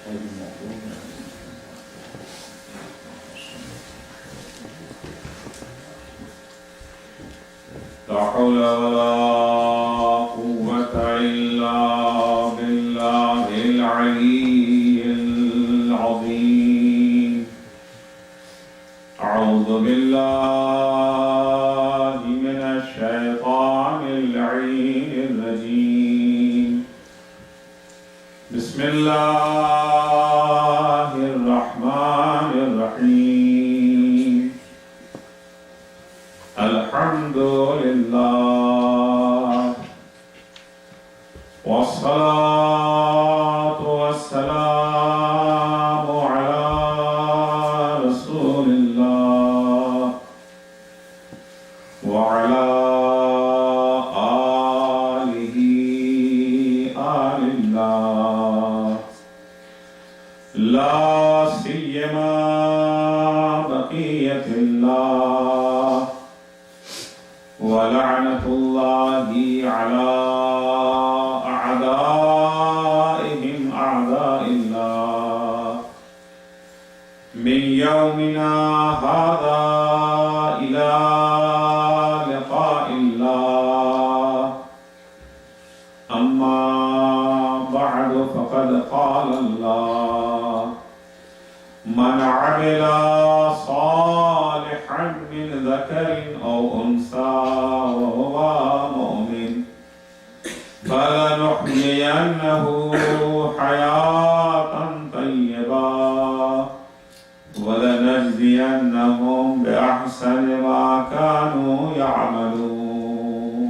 لا حول ولا قوة إلا بالله العلي العظيم. أعوذ بالله من الشيطان اللعين الرجيم. بسم الله الرحمن الرحيم. الحمد لله والصلاة والسلام على رسول الله وعلى آله آل الله، لا سيما بقية الله ولعنة الله على أعدائهم أعداء الله من يومنا هذا إلى لقاء الله. أما بعد فقد قال الله: من عمل صالحا من ذكر أو أنثى وهو مؤمن فلنحيينه حياة طيبة ولنجزينهم بأحسن ما كانوا يعملون.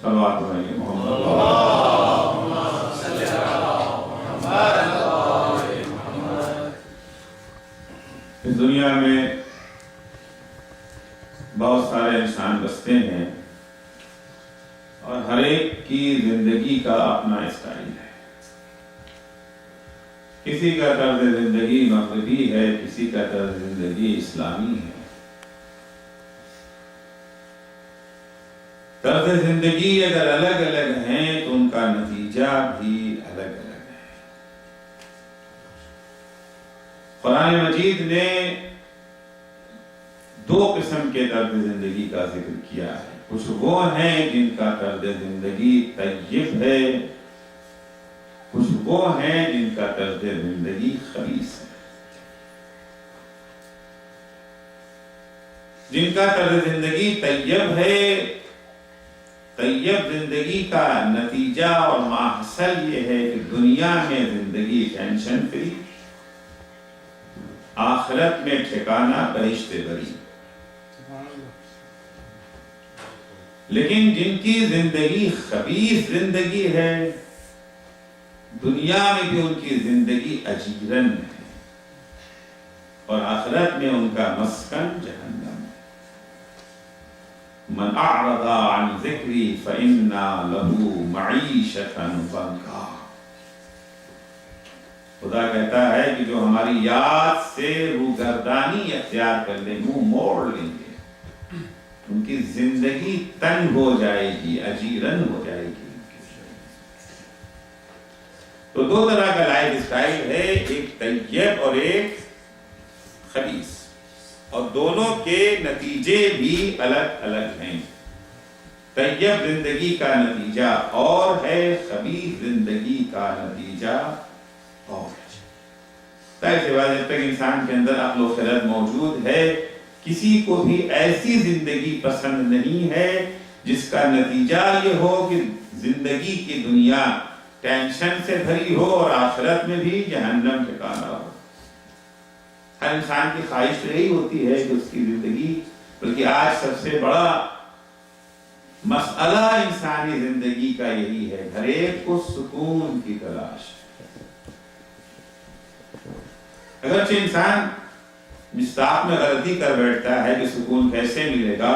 صلوات علی محمد. اللهم صل على محمد. اس دنیا میں بہت سارے انسان بستے ہیں اور ہر ایک کی زندگی کا اپنا اسٹائل ہے. کسی کا طرز زندگی مغربی ہے، کسی کا طرز زندگی اسلامی ہے. طرز زندگی اگر الگ الگ ہیں تو ان کا نتیجہ بھی الگ الگ ہے. قرآن مجید نے دو قسم کے طرز زندگی کا ذکر کیا ہے. کچھ وہ ہیں جن کا طرز زندگی طیب ہے، کچھ وہ ہیں جن کا طرز زندگی خبیث ہے. جن کا طرز زندگی طیب ہے، طیب زندگی کا نتیجہ اور ماحصل یہ ہے کہ دنیا میں زندگی ٹینشن فری، آخرت میں ٹھکانہ بہشت بری. لیکن جن کی زندگی خبیث زندگی ہے، دنیا میں بھی ان کی زندگی اجیرن ہے اور آخرت میں ان کا مسکن جہنم ہے. من اعرض عن ذکری فإن له معیشة ضنکا. خدا کہتا ہے کہ جو ہماری یاد سے روگردانی اختیار کر لیں، منہ موڑ لیں گے، ان کی زندگی تنگ ہو جائے گی، اجیرن ہو جائے گی. تو دو طرح کا لائف اسٹائل ہے، ایک طیب اور ایک خبیث، اور دونوں کے نتیجے بھی الگ الگ ہیں. طیب زندگی کا نتیجہ اور ہے، خبیث زندگی کا نتیجہ اور. ظاہر سی بات ہے، جب تک انسان کے اندر عقل و خرد موجود ہے، کسی کو بھی ایسی زندگی پسند نہیں ہے جس کا نتیجہ یہ ہو کہ زندگی کی دنیا ٹینشن سے بھری ہو اور آخرت میں بھی جہنم ٹھکانہ ہو. ہر انسان کی خواہش تو یہی ہوتی ہے کہ اس کی زندگی، بلکہ آج سب سے بڑا مسئلہ انسانی زندگی کا یہی ہے، ہر ایک کو سکون کی تلاش. اگرچہ انسان مصداق میں غلطی کر بیٹھتا ہے کہ سکون کیسے ملے گا،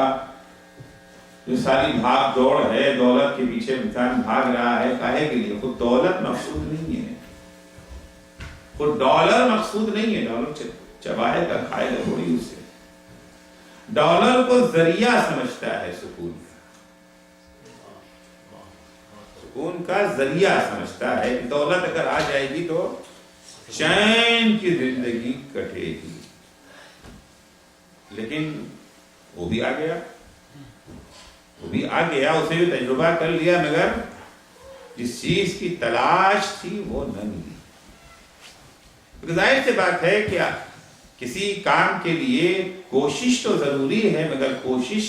جو ساری بھاگ دوڑ ہے، دولت کے پیچھے انسان بھاگ رہا ہے، کاہے کے لیے؟ خود دولت مقصود نہیں ہے، خود ڈالر مقصود نہیں ہے. ڈالر چبائے گا، کھائے گا تھوڑی اسے. ڈالر کو ذریعہ سمجھتا ہے سکون کا ذریعہ سمجھتا ہے کہ دولت اگر آ جائے گی تو چین کی زندگی کٹے گی. لیکن وہ بھی آ گیا، اسے بھی تجربہ کر لیا، مگر جس چیز کی تلاش تھی وہ نہ ملی. ظاہر سی بات ہے کہ کسی کام کے لیے کوشش تو ضروری ہے، مگر کوشش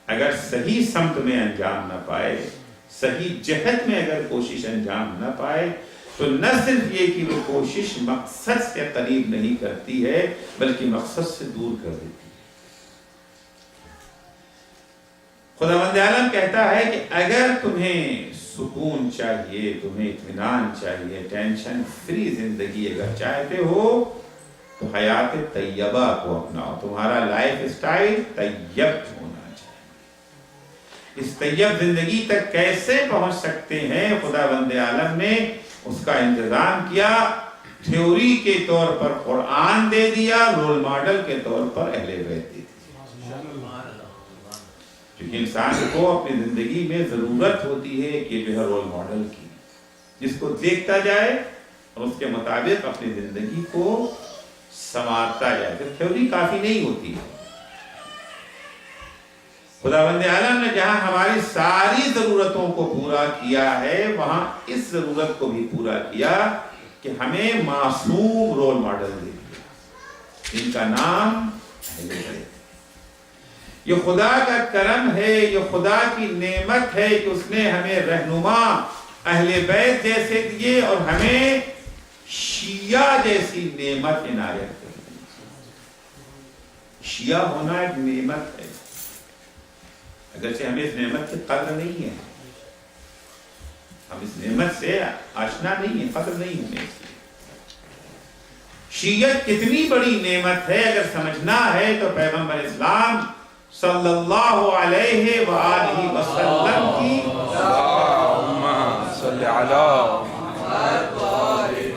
اگر صحیح سمت میں انجام نہ پائے، صحیح جہت میں اگر کوشش انجام نہ پائے، تو نہ صرف یہ کہ وہ کوشش مقصد سے قریب نہیں کرتی ہے بلکہ مقصد سے دور کر دیتی ہے. خداوند عالم کہتا ہے کہ اگر تمہیں سکون چاہیے، تمہیں اطمینان چاہیے، ٹینشن فری زندگی اگر چاہتے ہو تو حیات طیبہ کو اپناؤ. تمہارا لائف اسٹائل طیب ہونا چاہیے. اس طیب زندگی تک کیسے پہنچ سکتے ہیں؟ خداوند عالم نے اس کا انتظام کیا. تھیوری کے طور پر قرآن دے دیا، رول ماڈل کے طور پر اہل بیت دے دیا. کیونکہ انسان کو اپنی زندگی میں ضرورت ہوتی ہے کہ جو ہے رول ماڈل کی، جس کو دیکھتا جائے اور اس کے مطابق اپنی زندگی کو سنوارتا جائے. پھر تھیوری کافی نہیں ہوتی ہے. خداوند عالم نے جہاں ہماری ساری ضرورتوں کو پورا کیا ہے، وہاں اس ضرورت کو بھی پورا کیا کہ ہمیں معصوم رول ماڈل دے دیا، جن کا نام اہل بیت. یہ خدا کا کرم ہے، یہ خدا کی نعمت ہے کہ اس نے ہمیں رہنما اہل بیت جیسے دیے اور ہمیں شیعہ جیسی نعمت عنایت کر دی. شیعہ ہونا ایک نعمت ہے، اگرچہ ہمیں اس نعمت کی قدر نہیں ہے، ہم اس نعمت سے آشنا نہیں ہیں، قدر نہیں ہمیں. شیعت کتنی بڑی نعمت ہے اگر سمجھنا ہے تو پیغمبر اسلام صلی اللہ علیہ وآلہ وسلم کی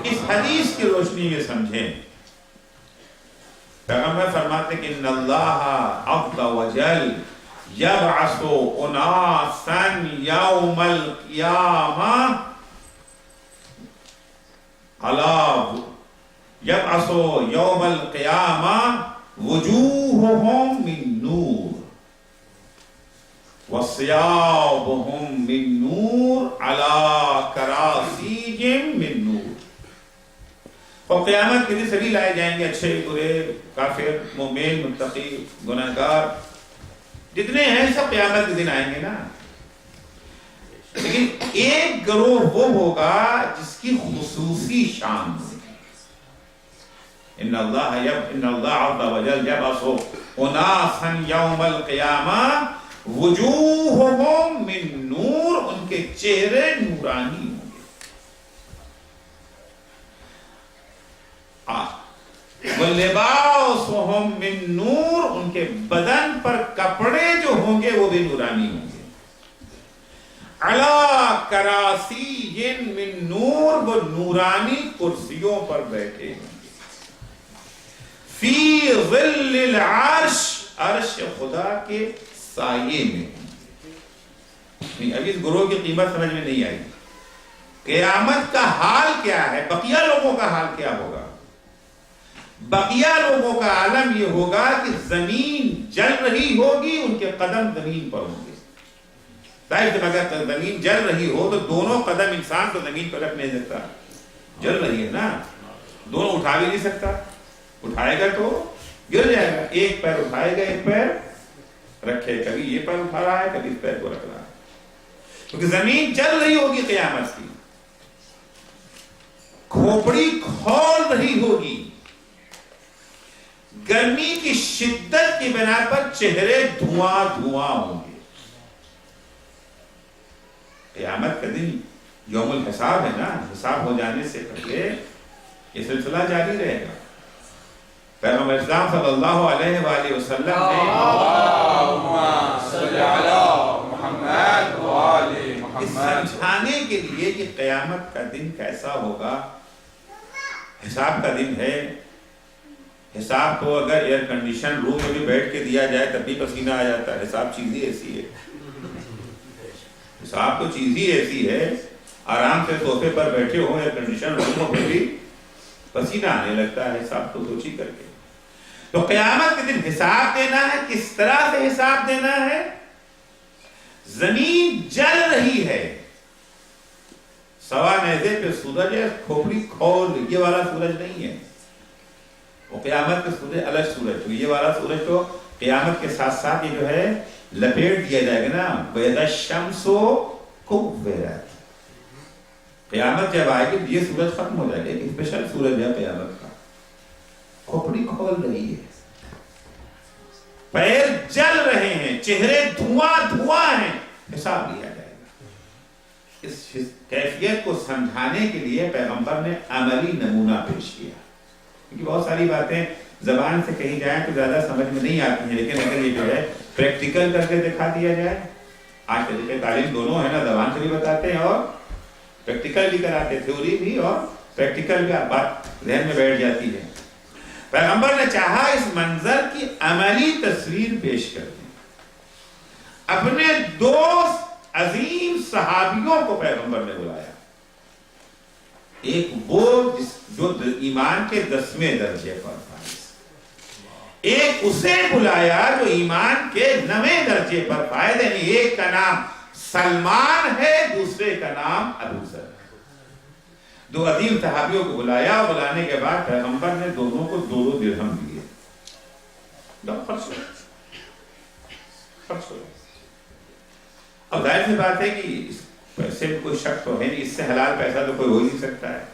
اس حدیث کی روشنی میں سمجھیں. پیغمبر فرماتے کہ ان اللہ عز وجل یبعث اناسا یوم القیامہ یبعث یوم القیامہ وجوہہم من نور وثيابهم من نور على کراسیہم من نور. اور قیامت کے دن سبھی لائے جائیں گے، اچھے برے، کافر، مومن، متقی، گناہگار، جتنے ہیں سب قیامت کے دن آئیں گے نا. لیکن ایک گروہ وہ ہوگا جس کی خصوصی شان ہوگی. ان اللہ عز وجل یبعث اناسا یوم القیامہ وجوہہم من نور، ان کے چہرے نورانی ہوں گے. وَلِبَاسُهُم مِّن نور، ان کے بدن پر کپڑے جو ہوں گے وہ بھی نورانی ہوں گے. عَلَى كَرَاسِيٍّ مِّن نور، وہ نورانی کرسیوں پر بیٹھے ہوں گے. فِي ظِلِّ الْعَرْشِ، عرش خدا کے سائے میں. ابھی اس گروہ کی قیمت سمجھ میں نہیں آئی. قیامت کا حال کیا ہے؟ بقیہ لوگوں کا حال کیا ہوگا؟ بقیہ لوگوں کا عالم یہ ہوگا کہ زمین جل رہی ہوگی، ان کے قدم زمین پر ہوں گے. ظاہر اگر زمین جل رہی ہو تو دونوں قدم انسان تو زمین پر رکھ نہیں سکتا، جل رہی ہے نا، دونوں اٹھا بھی نہیں سکتا. اٹھائے گا تو گر جائے گا. ایک پیر اٹھائے گا، ایک پیر رکھے، کبھی یہ پیر اٹھا رہا ہے، کبھی اس پیر کو رکھ رہا ہے، کیونکہ زمین چل رہی ہوگی. قیامت کی کھوپڑی کھول رہی ہوگی. گرمی کی شدت کی بنا پر چہرے دھواں دھواں ہوں گے. قیامت کا دن یوم الحساب ہے نا، حساب ہو جانے سے پہلے یہ سلسلہ جاری رہے گا. پیغمبر اسلام صلی اللہ علیہ وآلہ وسلم نے اس سمجھانے کے لیے کہ قیامت کا دن کیسا ہوگا، حساب کا دن ہے. حساب تو اگر ایئر کنڈیشن روم میں بھی بیٹھ کے دیا جائے تب بھی پسینہ آ جاتا ہے. حساب چیز ہی ایسی ہے، حساب تو چیز ہی ایسی ہے. آرام سے صوفے پر بیٹھے ہو ایئر کنڈیشن روموں میں بھی پسینہ آنے لگتا ہے حساب تو سوچی کر کے. تو قیامت کے دن حساب دینا ہے. کس طرح سے حساب دینا ہے؟ زمین جل رہی ہے, سوا نیزے پہ سورج ہے, کھوپڑی کھول, یہ والا سورج نہیں ہے. وہ قیامت کے سورج الگ سورج, یہ والا سورج تو قیامت کے ساتھ ساتھ یہ جو ہے لپیٹ دیا جائے گا نا. وَإِذَا الشَّمْسُ كُوِّرَتْ, قیامت جب آئے گی یہ سورج ختم ہو جائے گا. ایک اسپیشل سورج ہے قیامت کا, کھوپڑی کھول رہی ہے, پیر جل رہے ہیں, چہرے دھواں دھواں ہیں. حساب لیا جائے گا. اس کیفیت کو سمجھانے کے لیے پیغمبر نے عملی نمونہ پیش کیا, کیونکہ بہت ساری باتیں زبان سے کہی جائیں تو زیادہ سمجھ میں نہیں آتی ہیں, لیکن اگر یہ جو ہے پریکٹیکل کر کے دکھا دیا جائے. آج طریقے تعلیم دونوں ہے نا, زبان سے بھی بتاتے ہیں اور پریکٹیکل بھی کراتے, تھیوری بھی اور پریکٹیکل بھی بات ذہن میں بیٹھ جاتی ہے. پیغمبر نے چاہا اس منظر کی عملی تصویر پیش کر دیں. اپنے دوست عظیم صحابیوں کو پیغمبر نے بلایا. ایک وہ جو ایمان کے 10ویں درجے پر فائز, ایک اسے بلایا جو ایمان کے 9ویں درجے پر فائز. یعنی ایک کا نام سلمان ہے, دوسرے کا نام ابو ذر. دو عظیم صحابیوں کو بلایا, اور بلانے کے بعد پیغمبر نے دونوں کو 2 درہم دیے. خرچ ہو. اب ظاہر سی بات ہے کہ اس پیسے میں کوئی شک تو ہے نہیں, اس سے حلال پیسہ تو کوئی ہو ہی نہیں سکتا ہے.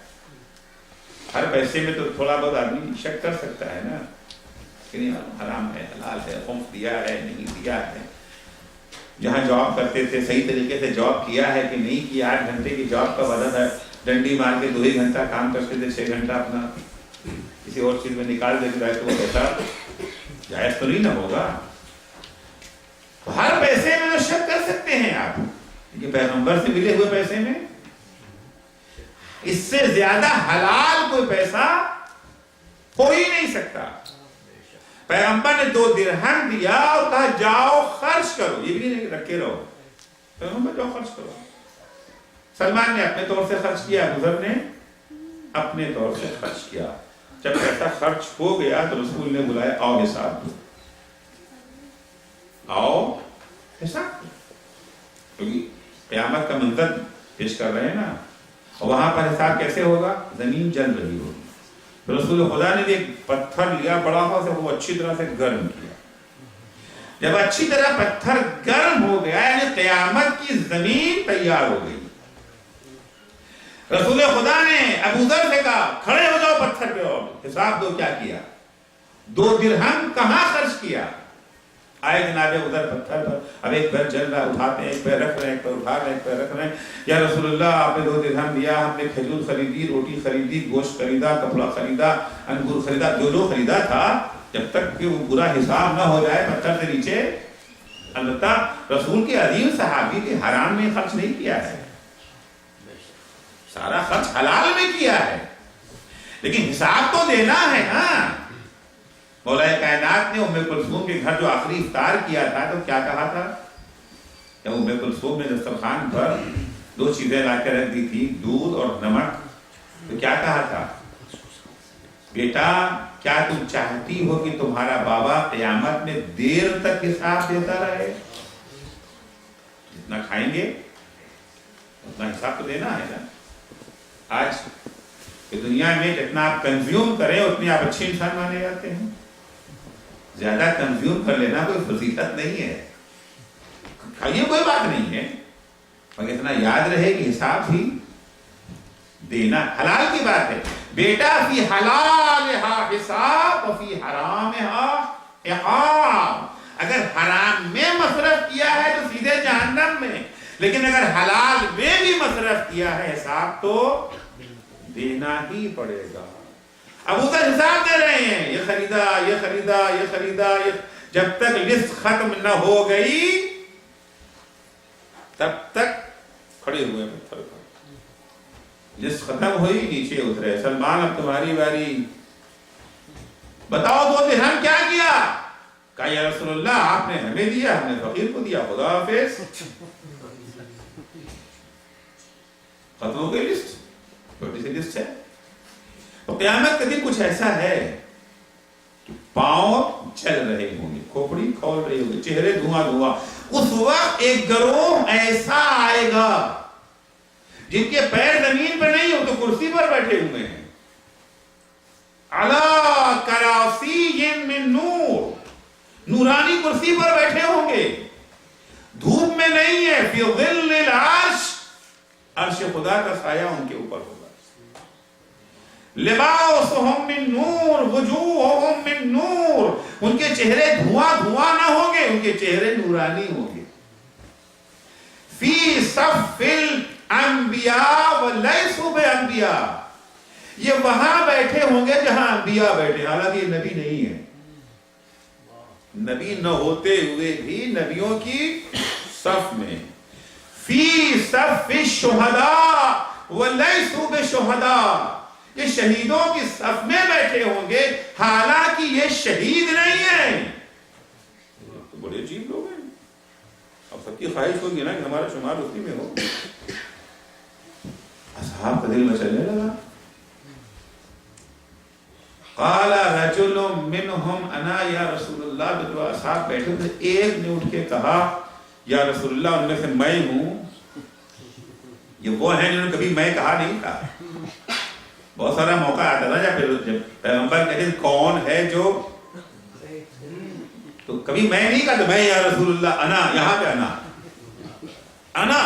ہر پیسے میں تو تھوڑا بہت آدمی شک کر سکتا ہے نا, کہ نہیں حرام ہے حلال ہے, خمس دیا ہے نہیں دیا ہے, جہاں جاب کرتے تھے صحیح طریقے سے جاب کیا ہے کہ نہیں کیا. 8 گھنٹے کی جاب کا وعدہ تھا, ڈنڈی مار کے 2 ہی گھنٹہ کام کرتے تھے, 6 گھنٹہ اپنا کسی اور چیز میں نکال دیتے تو وہ پیسہ جائز تو نہیں نہ ہوگا. ہر پیسے میں تو شک کر سکتے ہیں آپ, کہ پیغمبر سے ملے ہوئے پیسے میں اس سے زیادہ حلال کوئی پیسہ ہو ہی نہیں سکتا. پیغمبر نے 2 درہم دیا اور کہا جاؤ خرچ کرو, یہ بھی نہیں رکھے رہو, پیغمبر جاؤ خرچ کرو. سلمان نے اپنے طور سے خرچ کیا, ابو ذر نے اپنے طور سے خرچ کیا. جب پیسہ خرچ ہو گیا تو رسول نے بلایا, آؤ حساب دو, آؤ حساب دو. کیونکہ قیامت کا منظر پیش کر رہے ہیں نا, اور وہاں پر حساب کیسے ہوگا؟ زمین جل رہی ہوگی. رسول خدا نے بھی ایک پتھر لیا بڑا سا, وہ اچھی طرح سے گرم کیا. جب اچھی طرح پتھر گرم ہو گیا, یعنی قیامت کی زمین تیار ہو گئی. رسول خدا نے ابو ذر سے کہا کھڑے ہو جاؤ پتھر پہ اور حساب دو. کیا کیا؟ 2 درہم کہاں خرچ کیا؟ آئے جناب ابو ذر پتھر پر, اب ایک پیر جل رہا, اٹھاتے ہیں, ایک پیر رکھ رہے ہیں, ایک پیر اٹھا رہے ہیں, ایک پیر رکھ رہے ہیں. یا رسول اللہ آپ نے 2 درہم دیا, ہم نے کھجور خریدی, روٹی خریدی, گوشت خریدا, کپڑا خریدا, انگور خریدا, جو خریدا تھا, جب تک کہ وہ برا حساب نہ ہو جائے پتھر سے نیچے. البتہ رسول کے عظیم صحابی کے حرام میں خرچ نہیں کیا ہے, سارا خرچ حلال میں کیا ہے, لیکن حساب تو دینا ہے نا. مولا کائنات نے ام کلثوم کے گھر جو آخری افطار کیا تھا تو کیا کہا تھا؟ کہ ام کلثوم نے دسترخوان پر 2 چیزیں لا کے رکھ دی تھی, دودھ اور نمک. تو کیا کہا تھا؟ بیٹا کیا تم چاہتی ہو کہ تمہارا بابا قیامت میں دیر تک حساب دیتا رہے؟ جتنا کھائیں گے اتنا حساب تو دینا ہے نا. آج کہ دنیا میں جتنا آپ کنزیوم کریں اتنی آپ اچھے انسان مانے جاتے ہیں. زیادہ کنزیوم کر لینا کوئی فضیلت نہیں ہے, کھائیے کوئی بات نہیں ہے, مگر اتنا یاد رہے کہ حساب بھی دینا. حلال کی بات ہے بیٹا, فی حلالہا حساب وفی حرامہا عقاب. اگر حرام میں مصرف کیا ہے تو سیدھے جہنم میں, لیکن اگر حلال میں بھی مصرف کیا ہے حساب تو دینا ہی پڑے گا. ابو ذر حساب دے رہے ہیں, یہ خریدا, یہ خریدا, یہ خریدا, جب تک لسٹ ختم نہ ہو گئی تب تک کھڑے ہوئے پتھر پر. لسٹ ختم ہوئی, نیچے اترے, سلمان اب تمہاری باری, بتاؤ 2 درہم کیا کیا؟ کہا یا رسول اللہ آپ نے ہمیں دیا, ہم نے فقیر کو دیا, خدا حافظ. ختم ہو گئی لسٹ, چھوٹی سی لسٹ ہے. تو قیامت کا دن کچھ ایسا ہے کہ پاؤں چل رہے ہوں گے، کھوپڑی کھول رہی ہوگی، چہرے دھواں دھواں. اس وقت ایک گروہ ایسا آئے گا جن کے پیر زمین پر نہیں ہو تو کرسی پر بیٹھے ہوئے ہیں. علی کراسی من نور، نورانی کرسی پر بیٹھے ہوں گے، دھوپ میں نہیں ہے. فی ظل العرش، عرش خدا کا سایہ ان کے اوپر ہوگا. لباسہم من نور وجوہہم من نور، ان کے چہرے دھواں دھواں نہ ہوں گے، ان کے چہرے نورانی ہوں گے. فی صف الانبیاء ولیسوا بانبیاء، یہ وہاں بیٹھے ہوں گے جہاں انبیاء بیٹھے، حالانکہ یہ نبی نہیں ہے، نبی نہ ہوتے ہوئے بھی نبیوں کی صف میں. فی صف الشہداء ولیسوا بشہداء، یہ شہیدوں کی صف میں بیٹھے ہوں گے حالانکہ یہ شہید نہیں ہیں. تو بڑے عجیب لوگ ہیں. اب سب کی خواہش ہوگی نا کہ ہمارا شمار اسی میں ہو. اصحاب کا دل میں چلنے لگا. قال رجل منهم انا یا رسول اللہ، جو اصحاب بیٹھے تھے ایک نے اٹھ کے کہا یا رسول اللہ، ان میں سے میں ہوں. یہ وہ ہیں جنہوں نے کبھی میں کہا نہیں تھا. بہت سارا موقع آتا تھا جب پیغمبر کہتے کون ہے جو، تو کبھی میں نہیں کہا، میں یا رسول اللہ، انا، یہاں پہ انا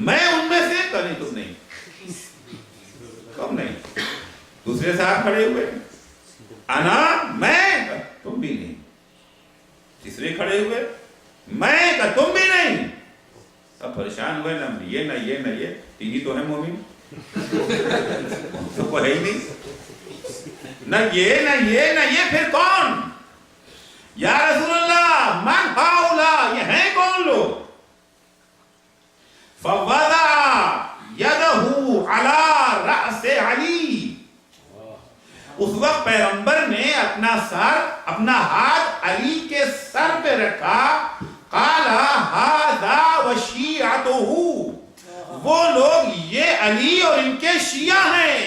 میں ان میں سے، نہیں تم نہیں، کم نہیں. دوسرے صاحب کھڑے ہوئے، انا میں، تم بھی نہیں. تیسرے کھڑے ہوئے، میں کہ تم بھی نہیں. سب پریشان ہوئے، نہ یہ نہ یہ نہ یہ، تین ہی تو ہے مومن، تو کوئی ہے ہی نہیں، نہ یہ نہ یہ نہ یہ، پھر کون؟ یا رسول اللہ من ہؤلاء، یہ ہیں کون لوگ؟ فوضع یدہ علی رأس علی، اس وقت پیغمبر نے اپنا سر، اپنا ہاتھ علی کے سر پہ رکھا. قال ھذا وشیعتہ، وہ لوگ یہ علی اور ان کے شیعہ ہیں.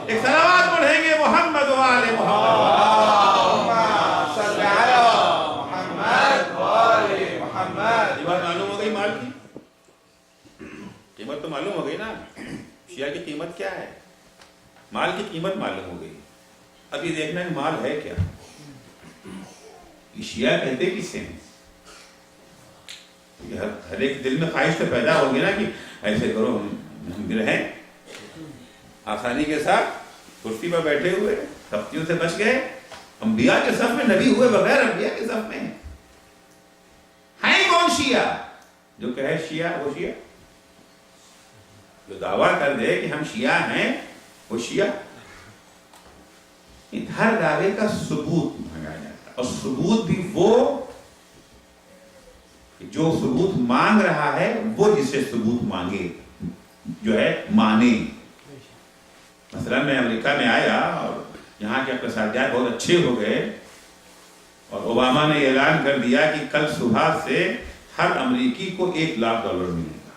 ایک صلوات پڑھیں گے محمد و آل محمد صلی علی محمد و آل محمد. یہ بات معلوم ہو گئی مال کی قیمت؟ تو معلوم ہو گئی نا شیعہ کی قیمت کیا ہے، مال کی قیمت معلوم ہو گئی. اب یہ دیکھنا ہے مال ہے کیا. یہ شیعہ کہتے کسے ہیں؟ ہر ایک دل میں خواہش تو پیدا ہوگی نا کہ ایسے کرو ہم بھی رہیں آسانی کے ساتھ، کرسی پر بیٹھے ہوئے، تختیوں سے بچ گئے، انبیاء کے صف میں، نبی ہوئے بغیر انبیاء کے صف میں. ہیں کون شیعہ؟ جو کہے شیعہ وہ شیعہ، جو دعویٰ کر دے کہ ہم شیعہ ہیں وہ شیعہ. ہر دعوے کا ثبوت مانگا جاتا ہے، اور ثبوت بھی وہ جو ثبوت مانگ رہا ہے وہ جسے ثبوت مانگے جو ہے مانے. مثلا میں امریکہ میں آیا اور یہاں کے اقتصادیات بہت اچھے ہو گئے، اور اوباما نے اعلان کر دیا کہ کل صبح سے ہر امریکی کو $1,00,000 ملے گا.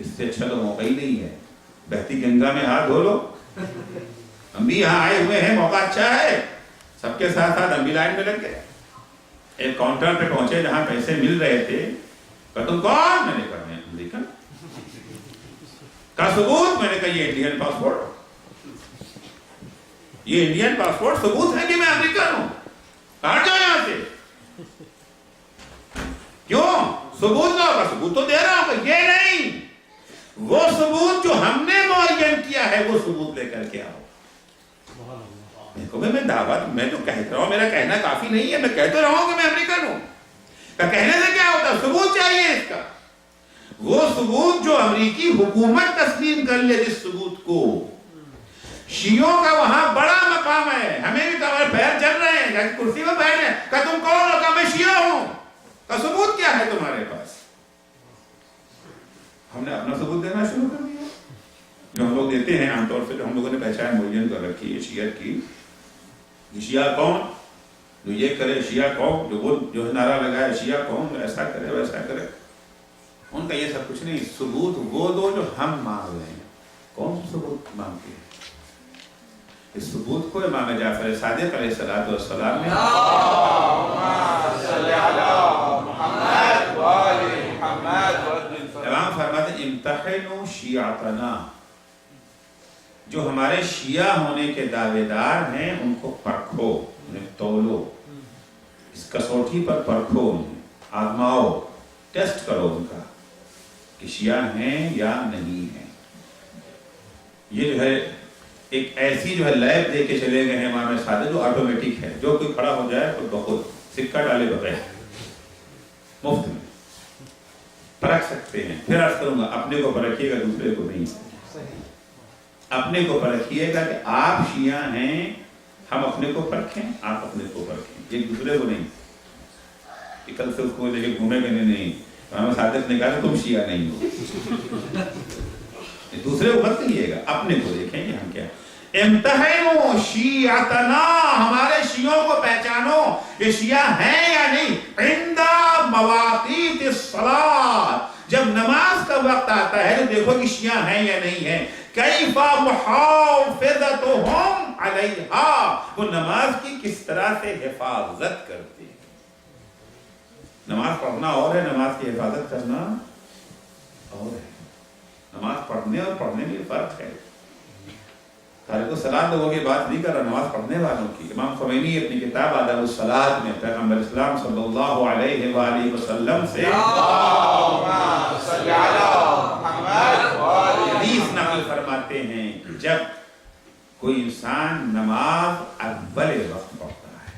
اس سے اچھا تو موقع ہی نہیں ہے. بہتی گنگا میں ہاتھ دھو لو. ہم بھی یہاں آئے ہوئے ہیں، موقع اچھا ہے. سب کے ساتھ ساتھ ہم بھی لائن میں لگ گئے. ایک کاؤنٹر پہ پہنچے جہاں پیسے مل رہے تھے. کہ تم کون؟ میں نے کہا میں امریکن. کا ثبوت؟ میں نے کہا یہ انڈین پاسپورٹ، یہ انڈین پاسپورٹ ثبوت ہے کہ میں امریکن ہوں. ہٹ جاؤ یہاں سے. کیوں؟ ثبوت نہ ہوگا. ثبوت تو دے رہا ہوں. یہ نہیں، وہ ثبوت جو ہم نے معین کیا ہے وہ ثبوت لے کر کے آؤ. دیکھو میں دعوت، میں تو کہتا رہا ہوں، میرا کہنا کافی نہیں ہے، میں کہتا رہا ہوں کہ میں امریکن ہوں. کہنے سے کیا ہوتا ہے؟ ثبوت چاہیے اس کا. وہ ثبوت جو امریکی حکومت تسلیم کر لے، جس ثبوت کو. شیعوں کا وہاں بڑا مقام ہے. ہمیں بھی تمہارے پیر چل رہے ہیں، کرسی میں بیٹھ ہیں، کہ تم کون ہو؟ کہ میں شیعہ ہوں. کا ثبوت کیا ہے تمہارے پاس؟ ہم نے اپنا ثبوت دینا شروع کر دیا. جو ہم لوگ دیتے ہیں عام طور سے، جو ہم لوگوں نے پہچان معین کر رکھی ہے شیعت کی. شیعہ کون؟ جو یہ کرے. شیعہ کون؟ جو نعرہ لگائے. شیعہ کون؟ ایسا کرے ویسا کرے. ان کا یہ سب کچھ نہیں. ثبوت وہ دو جو ہم مانگ رہے ہیں. کون سا ثبوت مانگتے ہیں؟ اس ثبوت کو امام جعفر صادق علیہ السلام نے امام فرماتے ہیں امتحنوا شیعتنا، جو ہمارے شیعہ ہونے کے دعوے دار ہیں ان کو پرکھو، انہیں تولو، اس کسوٹی پر پرکھو، انہیں آزماؤ، ٹیسٹ کرو ان کا کہ شیعہ ہیں یا نہیں ہیں۔ یہ جو ہے ایک ایسی جو ہے لیب دے کے چلے گئے ہیں امام صادق جو آٹومیٹک ہے، جو کوئی کھڑا ہو جائے تو بخود سکہ ڈالے بغیر مفت میں پرکھ سکتے ہیں۔ پھر عرض کروں گا اپنے کو پرکھیے گا، دوسرے کو نہیں، اپنے کو پرکھیے گا کہ آپ شیعہ ہیں، ہم اپنے کو پرکھیں، آپ اپنے کو پرکھیں، ایک دوسرے کو نہیں کہ کل سے اس کو لے کے گھومے گا نہیں۔ امام صادق نے کہا کہ تم شیعہ نہیں ہو، دوسرے کو مت کہیے گا، اپنے کو دیکھیں کہ ہم کیا۔ امتحنوا شیعتنا، ہمارے شیعوں کو پہچانو یہ شیعہ ہیں یا نہیں۔ عند مواقیت الصلاۃ، جب نماز کا وقت آتا ہے تو دیکھو کہ شیعہ ہیں یا نہیں ہیں۔ کیف محافظتہم علیہا، وہ نماز کی کس طرح سے حفاظت کرتے ہیں۔ نماز پڑھنا اور ہے، نماز کی حفاظت کرنا اور ہے۔ نماز پڑھنے اور پڑھنے میں فرق ہے۔ تاریخ الصلاۃ لوگوں کی بات نہیں کر رہا، نماز پڑھنے والوں کی۔ امام خمینی اپنی کتاب آداب الصلاۃ میں پیغمبر اسلام صلی اللہ علیہ وآلہ وسلم سے حدیث نقل فرماتے ہیں کہ جب کوئی انسان نماز اول وقت پڑھتا ہے،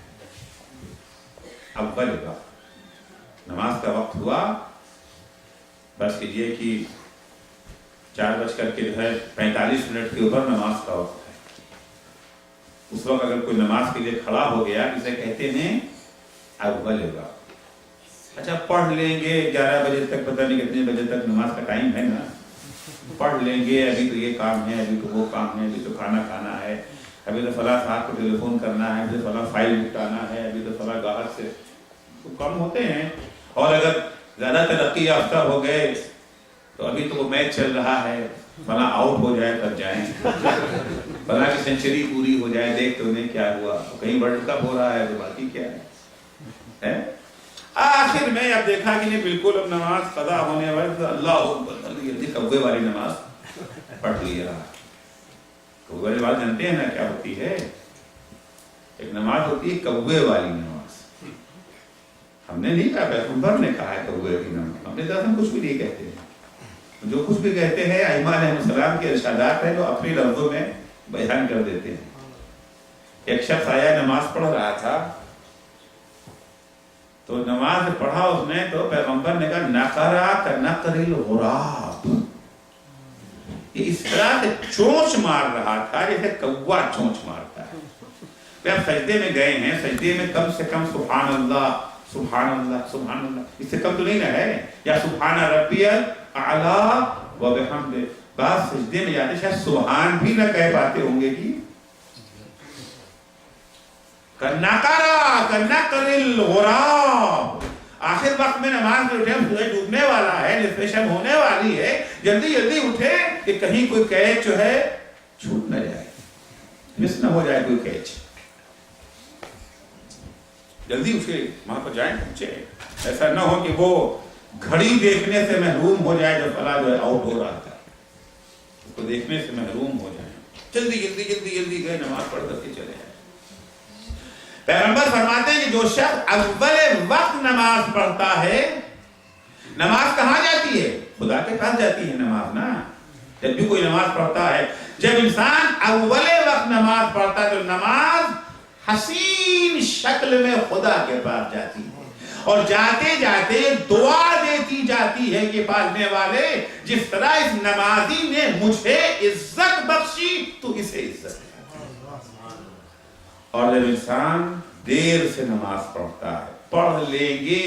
اول وقت نماز کا وقت ہوا، بس کیجئے کہ 4:45 کے اوپر نماز کا وقت ہے، اس وقت اگر کوئی نماز کے لیے کھڑا ہو گیا، اسے کہتے ہیں اول وقت۔ اچھا پڑھ لیں گے 11 بجے تک، پتہ نہیں کتنے بجے تک نماز کا ٹائم ہے نا، پڑھ لیں گے، ابھی تو یہ کام ہے، ابھی تو وہ کام ہے، ابھی تو کھانا کھانا ہے، ابھی تو فلاں صاحب کو ٹیلی فون کرنا ہے، ابھی تو فلاں فائل نپٹانا ہے، ابھی تو فلاں گاہک سے کم ہوتے ہیں۔ اور اگر زیادہ ترقی یافتہ ہو گئے تو ابھی تو وہ میچ چل رہا ہے، فلاں آؤٹ ہو جائے تب جائیں، فلاں کی سینچری پوری ہو جائے، دیکھ تو انہیں کیا ہوا، کہیں ورلڈ کپ ہو رہا ہے تو باقی کیا ہے۔ آخر میں اب دیکھا کہ نہیں بالکل اب نماز قضا ہونے والی، اللہ اکبر، جلدی کوے والی نماز پڑھ لیا۔ کوے والی بات جانتے ہیں نا کیا ہوتی ہے؟ ایک نماز ہوتی ہے کوے والی نماز۔ ہم نے نہیں کہا، پیغمبر نے کہا ہے کوے کی نماز، ہم نے کہا ہم کچھ بھی نہیں کہتے ہیں، جو کچھ بھی کہتے ہیں ائمہ علیہ السلام کے ارشادات ہیں جو اپنی لفظوں میں بیان کر دیتے ہیں۔ ایک شخص آیا نماز پڑھ رہا تھا، تو نماز پڑھا اس نے تو پیغمبر نے کہا نقرا کنقر الغراب، یہ اس طرح سے چونچ مار رہا تھا جیسے کوا چونچ مارتا ہے۔ پھر آپ سجدے میں گئے ہیں، سجدے میں کم سے کم سبحان اللہ سبحان اللہ سبحان اللہ، اس سے کم تو نہیں نہ ہے، یا سبحان ربی الاعلیٰ وبحمدہ، بعض سجدے میں جاتے شاید سبحان بھی نہ کہہ پاتے ہوں گے کہ کنقر الغراب۔ آخر وقت میں نماز میں اٹھے، سورج ڈوبنے والا ہے، نصف شب ہونے والی ہے، جلدی جلدی اٹھے کہ کہیں کوئی کیچ جو ہے چھوٹ نہ جائے، مس نہ ہو جائے کوئی کیچ۔ جلدی اٹھے، وہاں پر جائیں، پہنچے، ایسا نہ ہو کہ وہ گھڑی دیکھنے سے محروم ہو جائے جو فلاں جو ہے آؤٹ ہو رہا تھا، اس کو دیکھنے سے محروم ہو جائے۔ جلدی جلدی جلدی جلدی گئے، نماز پڑھ کر کے چلے آئے۔ پیغمبر فرماتے ہیں کہ جو شخص اول وقت نماز پڑھتا ہے، نماز کہاں جاتی ہے؟ خدا کے پاس جاتی ہے نماز نا۔ جب بھی کوئی نماز پڑھتا ہے، جب انسان اول وقت نماز پڑھتا ہے تو نماز حسین شکل میں خدا کے پاس جاتی ہے، اور جاتے جاتے دعا دیتی جاتی ہے کہ پالنے والے جس طرح اس نمازی نے مجھے عزت بخشی تو اسے عزت۔ اور جب انسان دیر سے نماز پڑھتا ہے، پڑھ لیں گے،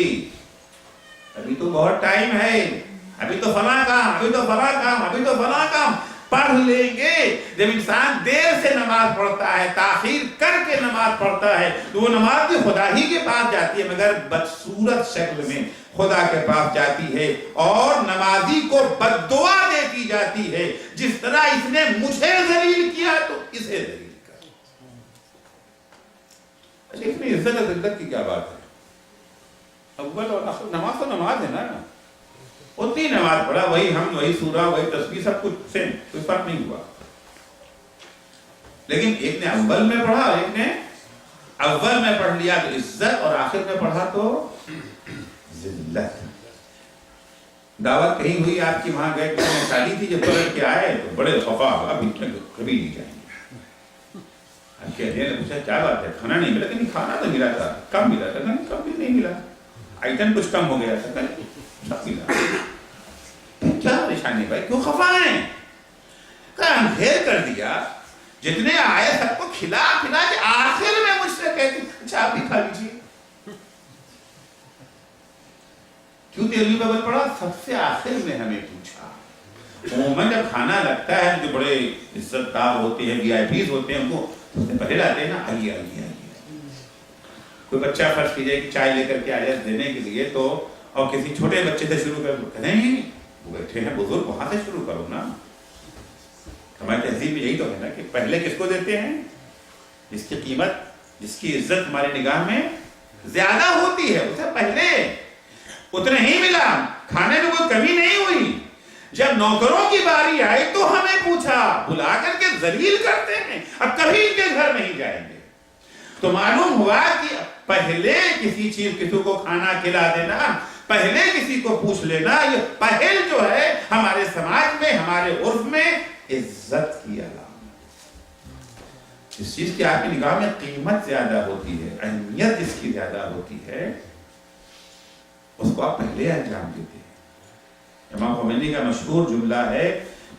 ابھی تو بہت ٹائم ہے، ابھی تو فلاں کام، ابھی تو فلاں کام، ابھی تو فلاں کام، پڑھ لیں گے۔ جب انسان دیر سے نماز پڑھتا ہے، تاخیر کر کے نماز پڑھتا ہے، تو وہ نماز بھی خدا ہی کے پاس جاتی ہے مگر بدصورت شکل میں خدا کے پاس جاتی ہے، اور نمازی کو بددعا دیتی جاتی ہے، جس طرح اس نے مجھے ذلیل کیا تو اسے ذلیل کر۔ اس میں عزت اور ذلت کی کیا بات ہے؟ اول اور آخر نماز تو نماز ہے نا، اتنی نماز پڑھا، وہی ہم، وہی سورہ، وہی تسبیح، سب کچھ سیم، کوئی فرق نہیں ہوا. لیکن ایک نے اول میں پڑھا اور ایک نے اول میں پڑھ لیا تو عزت، اور آخر میں پڑھا تو ذلت. دعوت کہیں ہوئی آپ کی، وہاں گئے، کسی نے شادی تھی، جب پلٹ کے آئے تو بڑے خفا، اب اتنے کبھی نہیں جائیں گے. اب کہتے ہیں پوچھا کیا بات ہے، کھانا نہیں ملا؟ کہ نہیں کھانا تو ملا تھا، کم ملا تھا. نہیں کم بھی نہیں ملا، آئٹم کچھ کم ہو گیا تھا، سب ملا. کیا پریشانی بھائی، کیوں خفا ہیں؟ کہ اندھیر کر دیا، جتنے آئے سب کو کھلا کھلا کے آخر میں مجھ سے کہتے اچھا آپ بھی کھا لیجیے. کیوں تیرہویں بابل پڑھا؟ سب سے آخر میں ہمیں پوچھا. عموماً جب کھانا لگتا ہے، جو بڑے عزت دار ہوتے ہیں، وی آئی پیز ہوتے ہیں، ان کو سب سے پہلے لاتے ہیں نا، آئیے آئیے آئیے. کوئی بچہ فرض کیجیے کہ چائے لے کر کے آیا دینے کے لیے، تو اور کسی چھوٹے بچے سے شروع کر، کہتے ہیں وہ بیٹھے ہیں بزرگ، وہاں سے شروع کرو نا. ہماری تہذیب میں یہی تو ہے نا کہ پہلے کس کو دیتے ہیں؟ جس کی قیمت، جس کی عزت ہماری نگاہ میں زیادہ ہوتی ہے، اسے پہلے. اتنا ہی ملا، کھانے میں کوئی کمی نہیں ہوئی. جب نوکروں کی باری آئی تو ہمیں پوچھا، بلا کر کے ذلیل کرتے ہیں، اب کبھی ان کے گھر نہیں جائیں گے. تو معلوم ہوا کہ پہلے کسی چیز، کسی کو کھانا کھلا دینا، پہلے کسی کو پوچھ لینا، یہ پہل جو ہے ہمارے سماج میں، ہمارے عرف میں عزت کی علامت. جس چیز کی آپ کی نگاہ میں قیمت زیادہ ہوتی ہے، اہمیت جس کی زیادہ ہوتی ہے، اس کو آپ پہلے انجام دیتے ہیں. امام خمینی کا مشہور جملہ ہے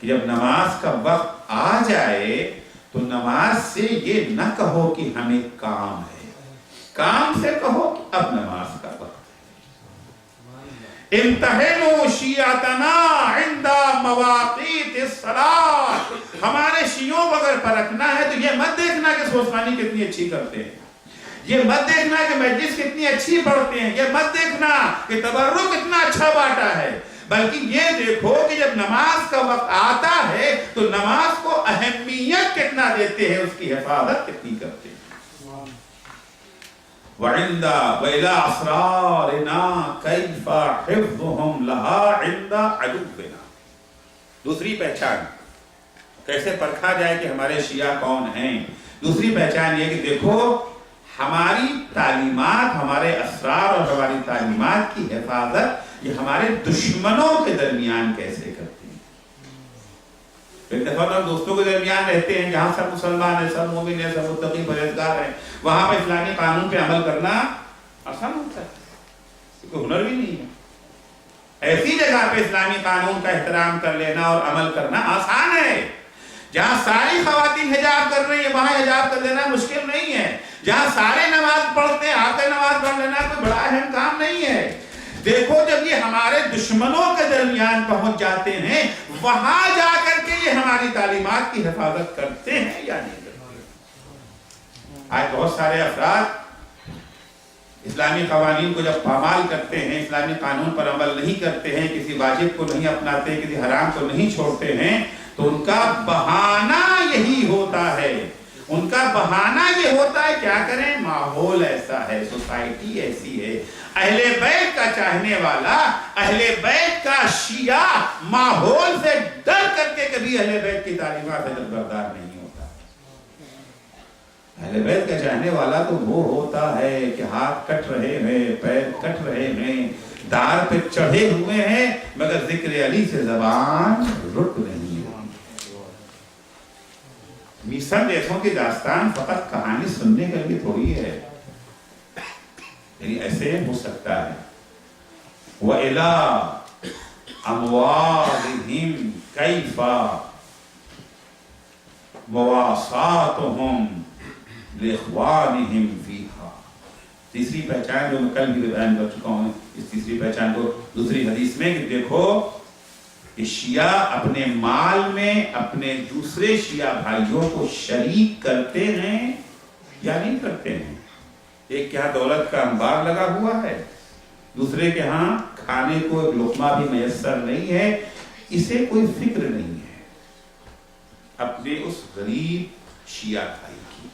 کہ جب نماز کا وقت آ جائے تو نماز سے یہ نہ کہو کہ ہمیں کام ہے، کام سے کہو کہ اب نماز کا وقت ہے. امتحنوا شیعتنا عند مواقیت الصلاۃ. ہمارے شیعوں کو اگر پرکھنا ہے تو یہ مت دیکھنا کہ سوسمانی کتنی اچھی کرتے ہیں، یہ مت دیکھنا کہ مجلس کتنی اچھی پڑھتے ہیں، یہ مت دیکھنا کہ تبرک کتنا اچھا بانٹا ہے، بلکہ یہ دیکھو کہ جب نماز کا وقت آتا ہے تو نماز کو اہمیت کتنا دیتے ہیں، اس کی حفاظت کتنی کرتے ہیں. وَعِنْدَ وَإِلَىٰ أَسْرَارِنَا كَيْفَ حِفْظُهُمْ لَهَا عِنْدَ عَدُوِّنَا. دوسری پہچان، کیسے پرکھا جائے کہ ہمارے شیعہ کون ہیں؟ دوسری پہچان یہ کہ دیکھو ہماری تعلیمات، ہمارے اسرار اور ہماری تعلیمات کی حفاظت یہ ہمارے دشمنوں کے درمیان کیسے کرتی ہیں. ایک دفعہ ہم دوستوں کے درمیان رہتے ہیں، جہاں سب مسلمان ہیں، سب مومن ہیں، سب متقی پرہیزگار ہیں، وہاں پہ اسلامی قانون پہ عمل کرنا آسان ہوتا ہے، کوئی ہنر بھی نہیں ہے. ایسی جگہ پہ اسلامی قانون کا احترام کر لینا اور عمل کرنا آسان ہے. جہاں ساری خواتین حجاب کر رہی ہیں وہاں حجاب کر لینا مشکل نہیں ہے. جہاں سارے نماز پڑھتے ہیں آ کر نماز پڑھ لینا کوئی بڑا اہم کام نہیں ہے. دیکھو جب یہ ہمارے دشمنوں کے درمیان پہنچ جاتے ہیں، وہاں جا کر کے یہ ہماری تعلیمات کی حفاظت کرتے ہیں یا نہیں کرتے. آج بہت سارے افراد اسلامی قوانین کو جب پامال کرتے ہیں، اسلامی قانون پر عمل نہیں کرتے ہیں، کسی واجب کو نہیں اپناتے، کسی حرام کو نہیں چھوڑتے ہیں، تو ان کا بہانہ یہی ہوتا ہے. ان کا بہانہ یہ ہوتا ہے کیا کریں، ماحول ایسا ہے، سوسائٹی ایسی ہے. اہل بیت کا چاہنے والا، اہل بیت کا شیعہ ماحول سے ڈر کر کے کبھی اہل بیت کی تعلیمات سے دلبردار نہیں ہوتا. اہل بیت کا چاہنے والا تو وہ ہوتا ہے کہ ہاتھ کٹ رہے ہیں، پیر کٹ رہے ہیں، دار پہ چڑھے ہوئے ہیں، مگر ذکر علی سے زبان رک نہیں. میسر جیسوں کی داستان فقط کہانی سننے کے لیے تھوڑی ہے، یعنی ایسے ہو سکتا ہے. وَإِلَىٰ أَمْوَالِهِمْ كَيْفَ مُوَاسَاتُهُمْ لِإِخْوَانِهِمْ فِيهَا. تیسری پہچان جو میں کل بھی بیان کر چکا ہوں، اس تیسری پہچان کو دوسری حدیث میں کہ دیکھو شیعہ اپنے مال میں اپنے دوسرے شیعہ بھائیوں کو شریک کرتے ہیں یا نہیں کرتے ہیں. ایک کے ہاں دولت کا انبار لگا ہوا ہے، دوسرے کے ہاں کھانے کو ایک لقمہ بھی میسر نہیں ہے، اسے کوئی فکر نہیں ہے اپنے اس غریب شیعہ بھائی کی.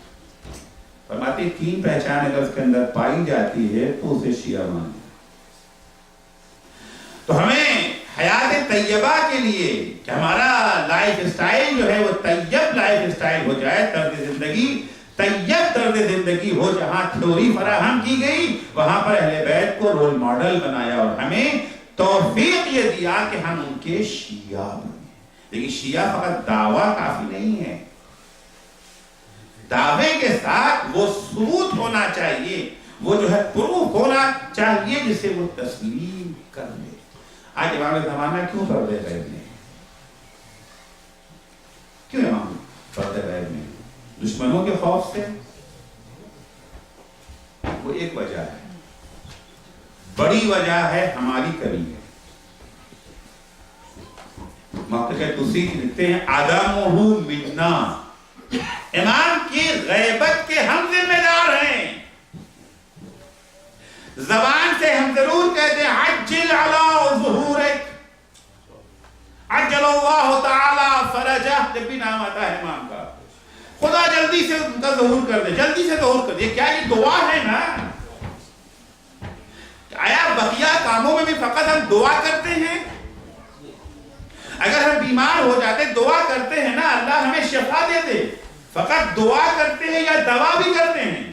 فرماتے 3 پہچان اگر اس کے اندر پائی جاتی ہے تو اسے شیعہ مان لیں۔ تو ہمیں حیات طیبہ کے لیے کہ ہمارا لائف سٹائل جو ہے وہ طیب لائف سٹائل ہو جائے، طرز زندگی طیب طرز زندگی ہو، جہاں تھیوری فراہم کی گئی وہاں پر اہل بیت کو رول ماڈل بنایا اور ہمیں توفیق یہ دیا کہ ہم ان کے شیعہ بنیں۔ لیکن شیعہ فقط دعویٰ کافی نہیں ہے، دعوے کے ساتھ وہ ثبوت ہونا چاہیے، وہ جو ہے پروف ہونا چاہیے جسے وہ تسلیم کر لے۔ آج امام زمانہ کیوں پردے غیب میں؟ کیوں امام پردے غیب میں؟ دشمنوں کے خوف سے؟ وہ ایک وجہ ہے، بڑی وجہ ہے ہماری کمی ہے۔ محقق توسی لکھتے ہیں عدمہ منا، امام کی غیبت کے ہم ذمہ دار ہیں۔ زبان سے ہم ضرور کہتے ہیں عجل علی ظہورک، عجل اللہ تعالی فرجہ، جب بھی نام آتا ہے امام کا خدا جلدی سے ان کا ظہور کر دے، جلدی سے ظہور کر دے۔ کیا یہ دعا ہے نا؟ آیا بقیہ کاموں میں بھی فقط ہم دعا کرتے ہیں؟ اگر ہم بیمار ہو جاتے دعا کرتے ہیں نا اللہ ہمیں شفا دے دے، فقط دعا کرتے ہیں یا دوا بھی کرتے ہیں؟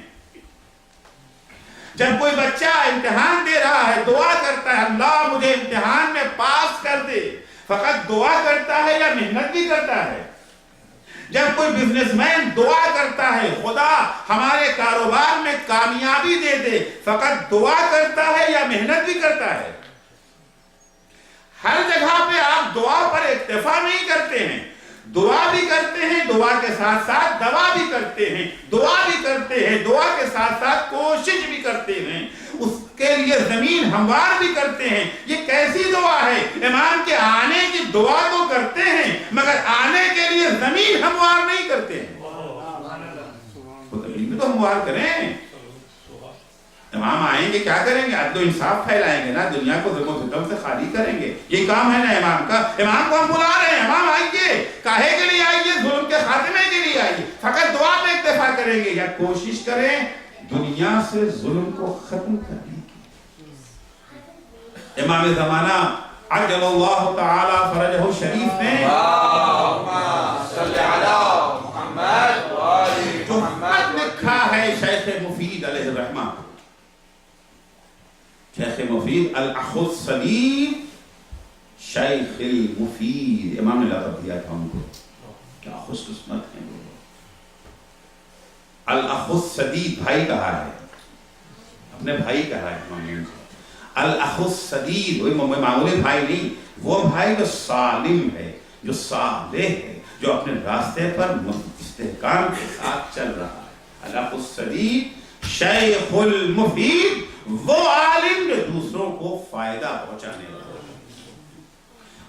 جب کوئی بچہ امتحان دے رہا ہے دعا کرتا ہے اللہ مجھے امتحان میں پاس کر دے، فقط دعا کرتا ہے یا محنت بھی کرتا ہے؟ جب کوئی بزنس مین دعا کرتا ہے خدا ہمارے کاروبار میں کامیابی دے دے، فقط دعا کرتا ہے یا محنت بھی کرتا ہے؟ ہر جگہ پہ آپ دعا پر اکتفا نہیں کرتے ہیں، دعا بھی کرتے ہیں، دعا کے ساتھ ساتھ دوا بھی کرتے ہیں، دعا بھی کرتے ہیں، دعا کے ساتھ ساتھ کوشش بھی کرتے ہیں، اس کے لیے زمین ہموار بھی کرتے ہیں۔ یہ کیسی دعا ہے؟ امام کے آنے کی دعا تو کرتے ہیں مگر آنے کے لیے زمین ہموار نہیں کرتے ہیں۔ زمین بھی تو ہموار کریں۔ امام آئیں گے کیا کریں گے؟ عدل و انصاف پھیلائیں گے نا، دنیا کو ظلم و ستم سے خالی کریں گے، یہ کام ہے نا امام کا۔ امام کو ہم بلا رہے ہیں، امام آئیے، کاہے کے لیے آئیے؟ ظلم کے خاتمے کے لیے آئیے۔ فقط دعا پہ اکتفا کریں گے یا کوشش کریں دنیا سے ظلم کو ختم کرنے کی؟ امام زمانہ عجل اللہ تعالی فرجہ شریف نے جو خط لکھا ہے شیخ مفید علیہ الرحمہ، شیخ مفید الاخ الصدیق شیخ المفید، امام نے لقب دیا تھا ان کو، کیا خوش قسمت ہیں وہ۔ الاخ الصدیق بھائی کہا ہے، اپنے بھائی کہا ہے امام نے۔ الاخ الصدیق وہی معمولی بھائی نہیں، وہ بھائی جو سالم ہے، جو صالح ہے، جو اپنے راستے پر استحکام کے ساتھ چل رہا ہے۔ الاخ الصدیق شیخ المفید، وہ عالم جو دوسروں کو فائدہ پہنچانے والا۔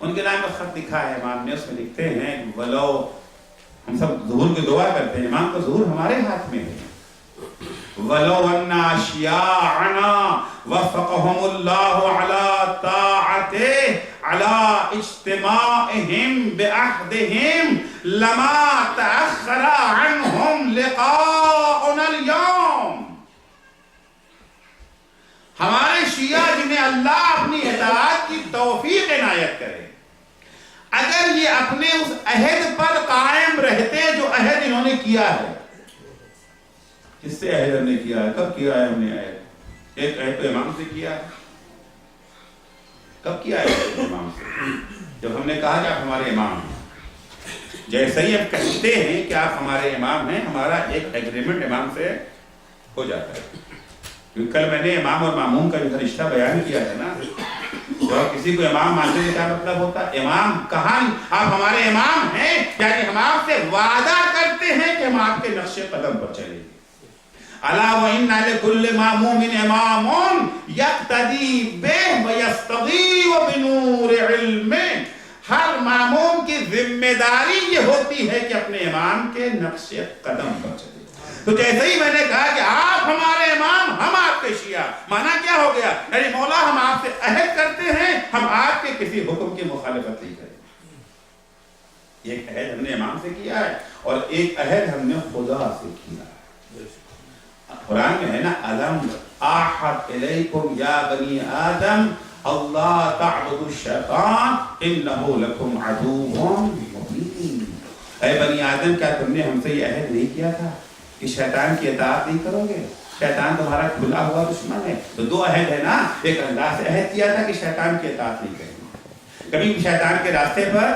ان کے نام پر خط لکھا ہے امام نے، اس میں لکھتے ہیں ولو، ہم سب ظہور کی دعا کرتے ہیں، امام کا ظہور ہمارے ہاتھ میں ہے۔ ولو ان اشیاعنا وفقهم اللہ علی طاعته علی اجتماعهم بعہدهم لما تأخر عنهم لقاؤنا اليوم۔ ہمارے شیعہ جنہیں اللہ اپنی اطاعت کی توفیق عنایت کرے، اگر یہ اپنے اس عہد پر قائم رہتے جو عہد انہوں نے کیا ہے۔ کس سے عہد ہم نے کیا ہے؟ کب کیا ہے ہم نے عہد؟ ایک عہد تو امام سے کیا ہے۔ کب کیا ہے امام سے؟ جب ہم نے کہا کہ آپ ہمارے امام ہیں، جیسے ہی ہم کہتے ہیں کہ آپ ہمارے امام ہیں، ہمارا ایک ایگریمنٹ امام سے ہو جاتا ہے۔ کیونکہ کل میں نے امام اور ماموم کا جو رشتہ بیان کیا ہے نا، جب کسی کو امام مانتے ہیں کیا مطلب ہوتا ہے؟ امام کہاں، آپ ہمارے امام ہیں یعنی ہم آپ سے وعدہ کرتے ہیں کہ ہم آپ کے نقش قدم پر چلیں گے۔ الا وان لكل ماموم امام يقتدي به ويستضيء بنور علمه، ہر ماموم کی ذمہ داری یہ ہوتی ہے کہ اپنے امام کے نقش قدم پر چلے۔ تو جیسے ہی میں نے کہا کہ آپ ہمارے امام، ہم آپ کے شیعہ، مانا کیا ہو گیا؟ یعنی مولا ہم آپ سے عہد کرتے ہیں، ہم آپ کے کسی حکم کی مخالفت نہیں کریں۔ ایک عہد ہم نے امام سے کیا ہے اور ایک عہد ہم نے خدا سے کیا ہے۔ قرآن میں ہے نا الم احد الیکم یا بنی آدم اللہ تعبدوا الشیطان انہ لکم عدو مبین. اے بنی آدم کیا تم نے ہم سے یہ عہد نہیں کیا تھا کہ شیطان کی اطاعت نہیں کرو گے؟ شیطان تمہارا کھلا ہوا دشمن ہے. تو دو عہد ہے نا, ایک اللہ سے عہد کیا تھا کہ شیطان کی اطاعت نہیں کریں گے, کبھی شیطان کے راستے پر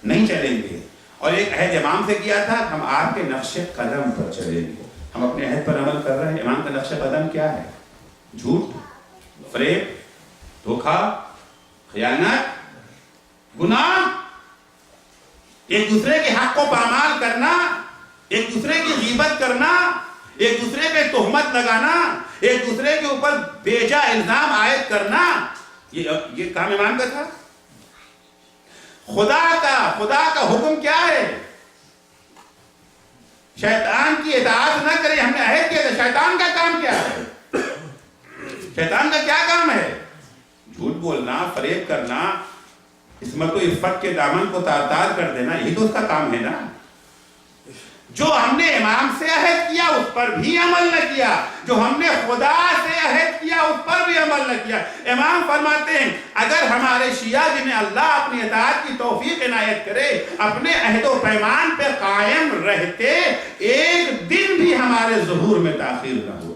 نہیں چلیں گے, اور ایک عہد امام سے کیا تھا ہم آپ کے نقش قدم پر چلیں گے. ہم اپنے عہد پر عمل کر رہے ہیں. امام کا نقش قدم کیا ہے؟ جھوٹ, فریب, دھوکہ, خیانت, گناہ, ایک دوسرے کے حق کو پامال کرنا, ایک دوسرے کی غیبت کرنا, ایک دوسرے پہ تہمت لگانا, ایک دوسرے کے اوپر بیجا الزام عائد کرنا, یہ کام امام کا تھا. خدا کا حکم کیا ہے؟ شیطان کی اطاعت نہ کرے. ہم نے عہد کیا تھا. شیطان کا کام کیا ہے؟ شیطان کا کیا کام ہے؟ جھوٹ بولنا, فریب کرنا, عصمت و عفت کے دامن کو تار تار کر دینا, یہی تو اس کا کام ہے نا. جو ہم نے امام سے عہد کیا اس پر بھی عمل نہ کیا, جو ہم نے خدا سے عہد کیا اس پر بھی عمل نہ کیا. امام فرماتے ہیں اگر ہمارے شیعہ جنہیں اللہ اپنی اطاعت کی توفیق عنایت کرے اپنے عہد و پیمان پہ قائم رہتے, ایک دن بھی ہمارے ظہور میں تاخیر نہ ہوتی.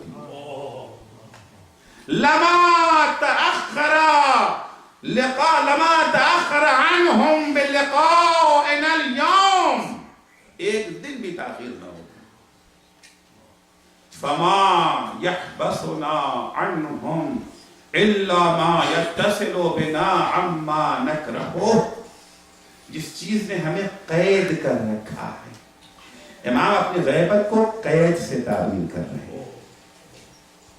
لما تأخر عنہم بلقائنا اليوم, ایک دن بھی تاخیر نہ ہو. فما يحبسنا عنہم الا ما يتصل بنا عما نکرہ, جس چیز نے ہمیں قید کر رکھا ہے. امام اپنی غیبت کو قید سے تعبیر کر رہے ہیں.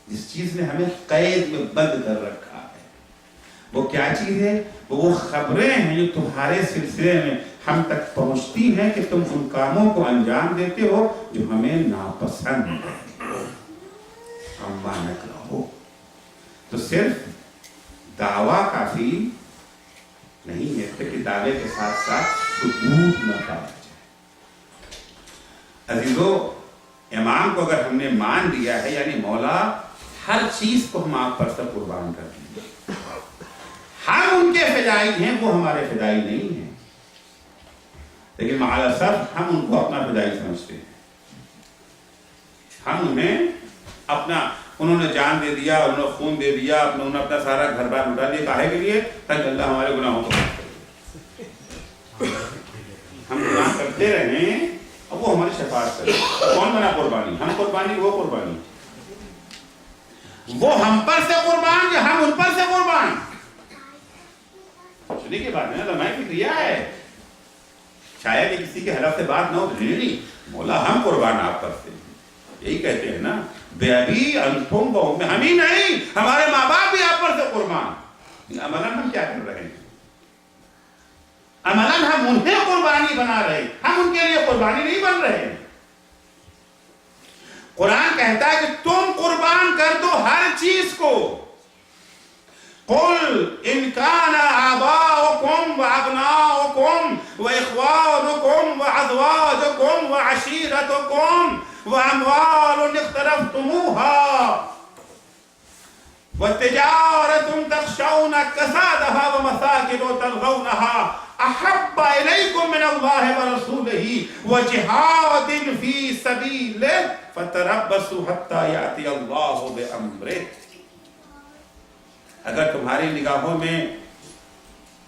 جس چیز نے ہمیں قید میں بند کر رکھا ہے وہ کیا چیز ہے؟ وہ خبریں ہیں جو تمہارے سلسلے میں ہم تک پہنچتی ہیں کہ تم ان کاموں کو انجام دیتے ہو جو ہمیں ناپسند ہے. اما نکرہ, تو صرف دعویٰ کافی نہیں ہے کہ دعوے کے ساتھ ساتھ ثبوت نہ پایا جائے. عزیزو, امام کو اگر ہم نے مان لیا ہے یعنی مولا ہر چیز کو ہم آپ پر سے قربان کر دیں. ہم ان کے فدائی ہیں, وہ ہمارے فدائی نہیں ہیں, لیکن معاذ الاسف ہم ان کو اپنا فدائی سمجھتے ہیں. ہم انہیں اپنا, انہوں نے جان دے دیا, انہوں نے خون دے دیا, انہوں نے اپنا سارا گھر بار لٹا دیا, کاہے کے لیے؟ تاکہ اللہ ہمارے گناہوں کو معاف کرے. ہم گناہ کرتے رہیں اور وہ ہماری شفاعت کرے. کون بنا قربانی؟ ہم قربانی, وہ قربانی؟ وہ ہم پر سے قربان یا ہم ان پر سے قربان؟ سنی کی بات ہے نا, میں کی ریا ہے. شاید کہ کسی کے حلف سے بات نہ ہو, نہیں مولا ہم قربان آپ پر سے. یہی کہتے ہیں نا, بے ابی انتم و امی, ہم ہی نہیں ہمارے ماں باپ بھی آپ پر سے قربان. عملاً ہم کیا کر رہے ہیں؟ عملاً ہم انہیں قربانی بنا رہے ہیں, ہم ان کے لیے قربانی نہیں بن رہے ہیں. قرآن کہتا ہے کہ تم قربان کر دو ہر چیز کو. قل ان کان آباؤکم وابناؤکم واخوانکم وازواجکم وعشیرتکم واموال اقترفتموها وتجارة تخشون كسادها ومساكن ترضونها احب الیکم من اللہ ورسولہ وجہاد فی سبیلہ فتربصوا حتی یأتی اللہ بامرہ. اگر تمہاری نگاہوں میں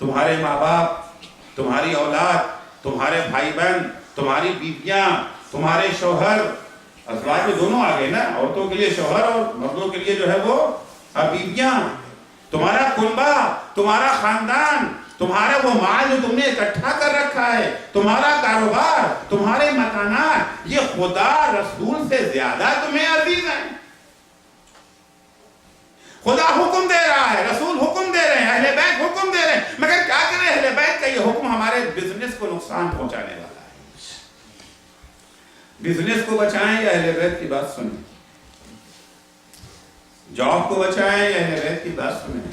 تمہارے ماں باپ, تمہاری اولاد, تمہارے بھائی بہن, تمہاری بیویاں, تمہارے شوہر, ازواج میں دونوں آ گئے نا, عورتوں کے لیے شوہر اور مردوں کے لیے جو ہے وہ بیویاں, تمہارا کنبہ, تمہارا خاندان, تمہارا وہ مال جو تم نے اکٹھا کر رکھا ہے, تمہارا کاروبار, تمہارے مکانات, یہ خدا رسول سے زیادہ تمہیں عزیز ہیں. خدا حکم دے رہا ہے, رسول حکم دے رہے ہیں, اہل بیت حکم دے رہے ہیں, مگر کیا کریں؟ اہل بیت کا یہ حکم ہمارے بزنس کو نقصان پہنچانے والا ہے. بزنس کو بچائیں یا اہل بیت کی بات سنیں؟ جاب کو بچائیں یا اہل بیت کی بات سنیں؟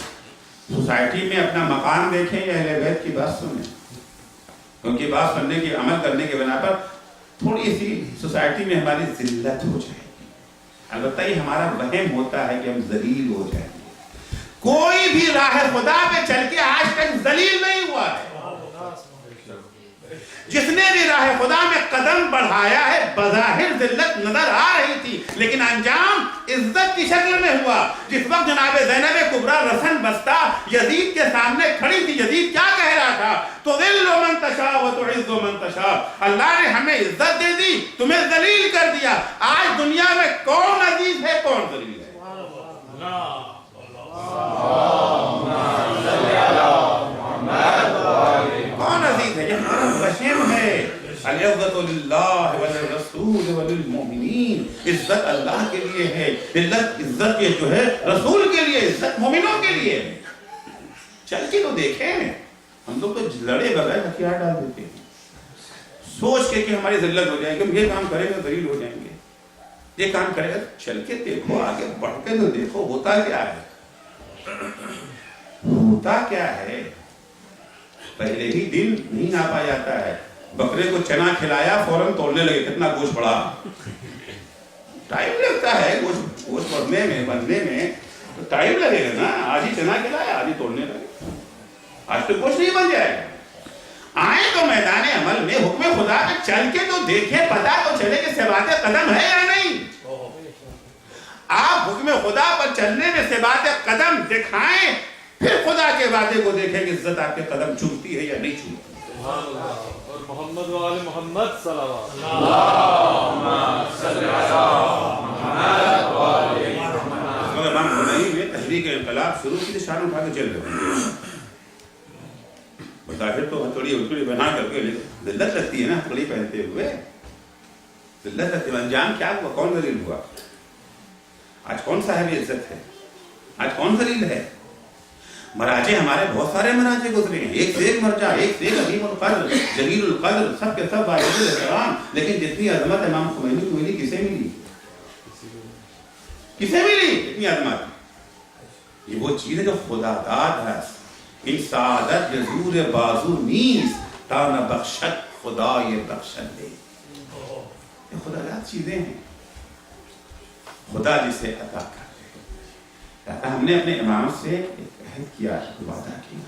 سوسائٹی میں اپنا مقام دیکھیں یا اہل بیت کی بات سنیں؟ کیونکہ بات سننے کی, عمل کرنے کے بنا پر تھوڑی سی سوسائٹی میں ہماری ذلت ہو جائے گی, البتہ یہ ہمارا وہم ہوتا ہے کہ ہم ذلیل ہو جائیں گے. کوئی بھی راہ خدا پہ چل کے آج تک ذلیل نہیں ہوا ہے. جس نے بھی راہ خدا میں قدم بڑھایا ہے بظاہر ذلت نظر آ رہی تھی لیکن انجام عزت کی شکل میں ہوا. جس وقت جناب زینب کبریٰ رسن بستہ یزید کے سامنے کھڑی تھی، یزید کیا کہہ رہا تھا؟ تذل من تشاء وتعز من تشاء. اللہ نے ہمیں عزت دے دی، تمہیں ذلیل کر دیا. آج دنیا میں کون عزیز ہے کون ذلیل ہے؟ کون عزیز ہے؟ یہ ہمارا وہم ہے. العزت للہ وللرسول وللمؤمنین. عزت اللہ کے لیے ہے، عزت یہ جو ہے رسول کے لیے، عزت مومنوں کے لیے. چل کے تو دیکھیں، ہم لوگ تو لڑے بغیر ہتھیار ڈال دیتے ہیں سوچ کے کہ ہماری ذلت ہو جائے گی، یہ کام کرے گا ذلیل ہو جائیں گے، یہ کام کرے گا. چل کے دیکھو، آگے بڑھ کے تو دیکھو ہوتا کیا ہے. ہوتا کیا ہے؟ پہلے ہی دن نہیں ناپا جاتا ہے. بکرے کو چنا کھلایا فوراً توڑنے لگے، کتنا گوشت پڑا. ٹائم لگتا ہے گوشت بڑھنے میں، بننے میں ٹائم لگے گا نا. آج ہی چنا کھلایا، آج ہی توڑنے لگے، آج تو گوشت نہیں بن جائے گا. آئے تو میدان عمل میں حکم خدا میں چل کے تو دیکھے، پتا تو چلے کہ ثبات قدم ہے یا نہیں. آپ حکم خدا پر چلنے میں ثبات قدم دکھائیں، پھر خدا کے وعدے کو دیکھیں کہ عزت آپ کے قدم چومتی ہے یا نہیں چومتی. اور محمد و آل محمد صلوات. امام خمینی نے تحریک انقلاب شروع کی، شان اٹھا کے چل رہے ہیں. بظاہر تو ہتھوڑی بنا کر کے ذلت لگتی ہے نا، ہتھوڑی پہنتے ہوئے ذلت لگتی ہے. انجام کیا ہوا؟ کون ذلیل ہوا؟ آج کون صاحب عزت ہے؟ آج کون ذلیل ہے؟ مراجع ہمارے بہت سارے مراجع گزرے ہیں، ایک سے ایک مرجع، ایک سے ایک عظیم القدر جلیل القدر، سب کے سب واجب الاحترام. لیکن جتنی عظمت امام خمینی کو ملی کسے ملی؟ کسے ملی اتنی عظمت؟ یہ وہ چیز ہے جو خدا داد ہے. ان سعادت جزور بازو نیز تا نہ بخشت خدا یہ بخشت دے. یہ خدا داد چیزیں ہیں، خدا جسے عطا کر دے. ہم نے اپنے امام سے ایک عہد کیا، وعدہ کیا.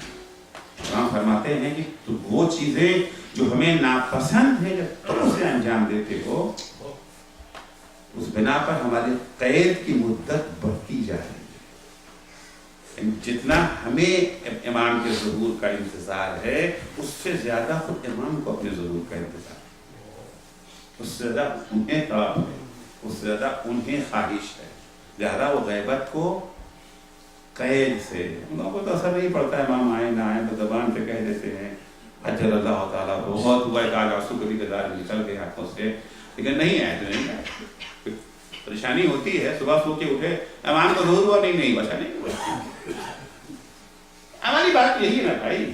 امام فرماتے ہیں کہ وہ چیزیں جو ہمیں ناپسند ہیں جب تم اسے انجام دیتے ہو، اس بنا پر ہماری قید کی مدت بڑھتی جا رہی ہے. جتنا ہمیں امام کے ظہور کا انتظار ہے اس سے زیادہ خود امام کو اپنے ظہور کا انتظار ہے، اس سے زیادہ انہیں طلب ہے، اس سے زیادہ انہیں خواہش ہے. لہذا وہ غیبت کو قید سے، ان لوگوں کو تو اثر نہیں پڑتا ہے، امام آئے نہ آئے تو زبان سے کہہ دیتے ہیں اجل اللہ تعالیٰ بہت ہوا ہے، آج آنسو کبھی کبھار نکل گئے آنکھوں سے، لیکن نہیں آئے تو نہیں آئے. پریشانی ہوتی ہے، صبح سو کے اٹھے امام کو ظہور ہوا، نہیں بچا نہیں ہوا. ہماری بات یہی نا بھائی،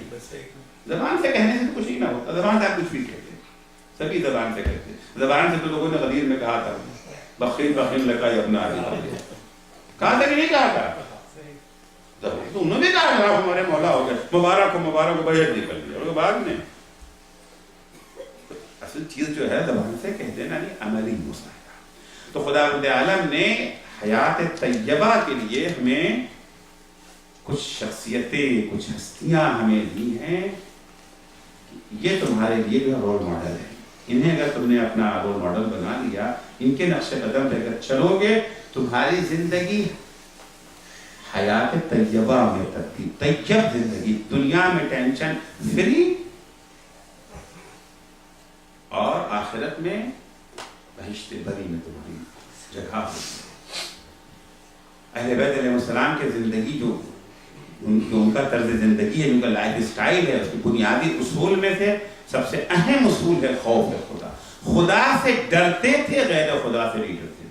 زبان سے کہنے سے کچھ نہیں نہ ہوتا. زبان سے آپ کچھ بھی کہتے، سبھی زبان سے کہتے. زبان سے تو لوگوں نے غدیر میں کہا تھا بخیر بخیر لگا اپنا آگے، کہا تھا کہ نہیں کہا تھا؟ تو انہوں نے کہا کہ ہمارے مولا ہو گئے، مبارک ہو بجٹ نکل گیا. اور بعد میں اصل چیز جو ہے زبان سے کہہ دینا نہیں، عملی مسائل. تو خداوند عالم نے حیات طیبہ کے لیے ہمیں کچھ شخصیتیں، کچھ ہستیاں ہمیں دی ہیں. یہ تمہارے لیے جو رول ماڈل ہے. انہیں اگر تم نے اپنا رول ماڈل بنا لیا، ان کے نقش قدم پہ اگر چلو گے، تمہاری زندگی حیات طیبہ میں تبدیل، طیب زندگی، دنیا میں ٹینشن فری، اور آخرت میں بہشت بری میں تمہاری جگہ ہوگی. اہل بیت علیہ السلام کے زندگی جو ان کا طرز زندگی ہے، ان کا لائف اسٹائل ہے، اس کے بنیادی اصول میں سے سب سے اہم اصول ہے خوف خدا. خدا سے ڈرتے تھے، غیر خدا سے نہیں ڈرتے تھے.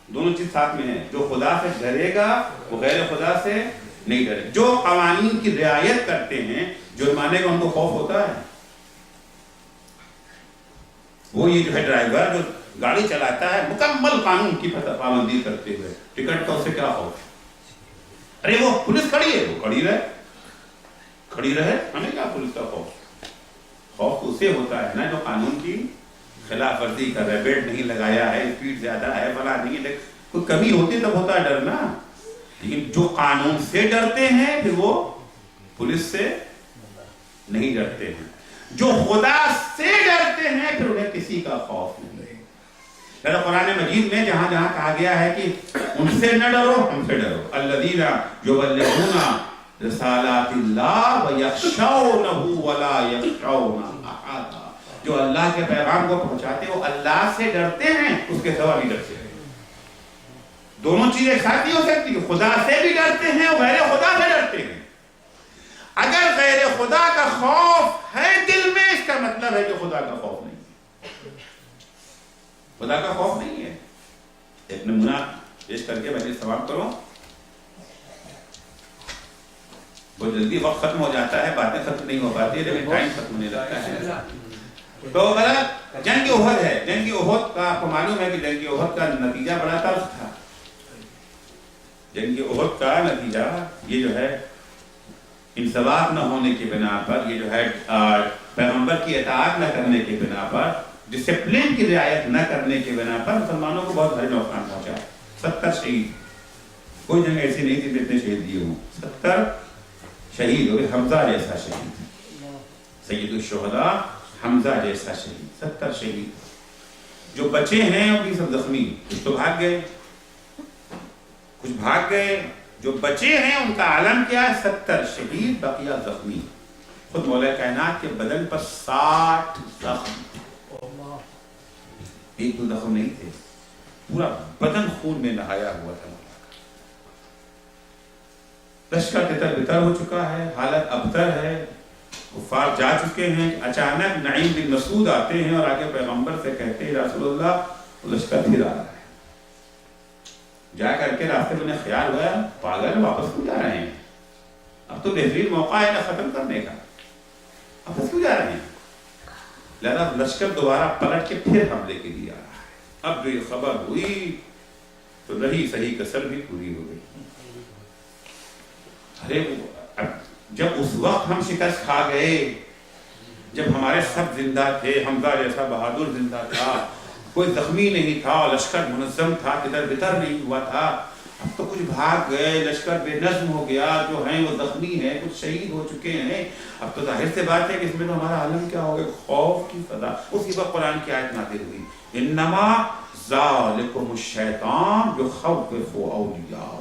دونوں چیز ساتھ میں ہیں. جو خدا سے ڈرے گا وہ غیر خدا سے نہیں ڈرے. جو قوانین کی رعایت کرتے ہیں، جرمانے کا ان کو خوف ہوتا ہے. وہ یہ جو ہے ڈرائیور جو گاڑی چلاتا ہے مکمل قانون کی پابندی کرتے ہوئے، ٹکٹ کا اس سے کیا خوف ہے؟ ارے وہ پولیس کھڑی ہے، وہ کھڑی رہے، ہمیں کیا پولیس کا خوف؟ خوف اسے ہوتا ہے نا جو قانون کی خلاف ورزی کر رہے، بیلٹ نہیں لگایا ہے، اسپیڈ زیادہ ہے، فلاں نہیں، کوئی کمی ہوتی تب ہوتا ہے ڈرنا. لیکن جو قانون سے ڈرتے ہیں پھر وہ پولیس سے نہیں ڈرتے ہیں. جو خدا سے ڈرتے ہیں پھر انہیں کسی کا خوف نہیں. قرآن مجید میں جہاں جہاں کہا گیا ہے کہ ان سے نہ ڈرو، ہم سے ڈرو. الذین یبلغون رسالات اللہ ویخشونہ ولا یخشون احدا. جو اللہ کے پیغام کو پہنچاتے ہیں وہ اللہ سے ڈرتے ہیں، اس کے سوا نہیں ڈرتے ہیں. دونوں چیزیں ایک ساتھ نہیں ہو سکتی. خدا سے بھی ڈرتے ہیں اور غیر خدا سے ڈرتے ہیں. اگر غیر خدا کا خوف ہے دل میں، اس کا مطلب ہے کہ خدا کا خوف نہیں، خدا کا خوف نہیں ہے. ایک نمونہ پیش کر کے میں سماپت کروں. بہت جلدی وقت ختم ہو جاتا ہے، باتیں ختم نہیں ہو پاتی، لیکن ٹائم ختم ہونے لگتا ہے. تو جنگ احد ہے. جنگ احد کا آپ کو معلوم ہے کہ جنگ احد کا نتیجہ بڑا تلخ تھا. جنگ احد کا نتیجہ یہ جو ہے انضباط نہ ہونے کی بنا پر، یہ جو ہے پیغمبر کی اطاعت نہ کرنے کی بنا پر، ڈسپلن کی رعایت نہ کرنے کی بنا پر مسلمانوں کو بہت بھاری نقصان پہنچا. 70 شہید. کوئی جنگ ایسی نہیں تھی جتنے شہید دیے ہوں. 70 شہید ہوئے. حمزہ جیسا شہید، سید الشہداء حمزہ جیسا شہید. 70 شہید. جو بچے ہیں وہ بھی سب زخمی. کچھ تو بھاگ گئے، کچھ بھاگ گئے. جو بچے ہیں ان کا عالم کیا ہے؟ 70 شہید، بقیہ زخمی. خود مولا کائنات کے بدن پر 60 زخم. ایک دو زخم نہیں تھے، پورا بدن خون میں نہایا ہوا تھا. لشکر تتر بتر ہو چکا ہے، حالت ابتر ہے. کفار جا چکے ہیں. اچانک نعیم بن مسعود آتے ہیں اور آگے پیغمبر سے کہتے ہیں رسول اللہ لشکر پھر آ رہا ہے. جا کر کے راستے میں انہیں خیال ہوا پاگل واپس کیوں جا رہے ہیں؟ اب تو بہترین موقع ہے ختم کرنے کا، واپس کیوں جا رہے ہیں؟ لہذا لشکر دوبارہ پلٹ کے پھر حملے کے لیے آ رہا ہے. اب جو یہ خبر ہوئی تو رہی صحیح کسر بھی پوری ہو گئی. ارے جب اس وقت ہم شکست کھا گئے، جب ہمارے سب زندہ تھے، حمزہ جیسا بہادر زندہ تھا، کوئی زخمی نہیں تھا، لشکر منظم تھا، کدھر بتر نہیں ہوا تھا. اب تو کچھ بھاگ گئے، لشکر بے نظم ہو گیا، جو ہیں وہ زخمی ہیں، کچھ شہید ہو چکے ہیں. اب تو ظاہر سے بات ہے کہ اس میں تو ہمارا عالم کیا ہو گیا؟ خوف کی فضا. اسی وقت قرآن کی آیت نازل ہوئی انما ذالکم الشیطان یخوف اولیاءہ.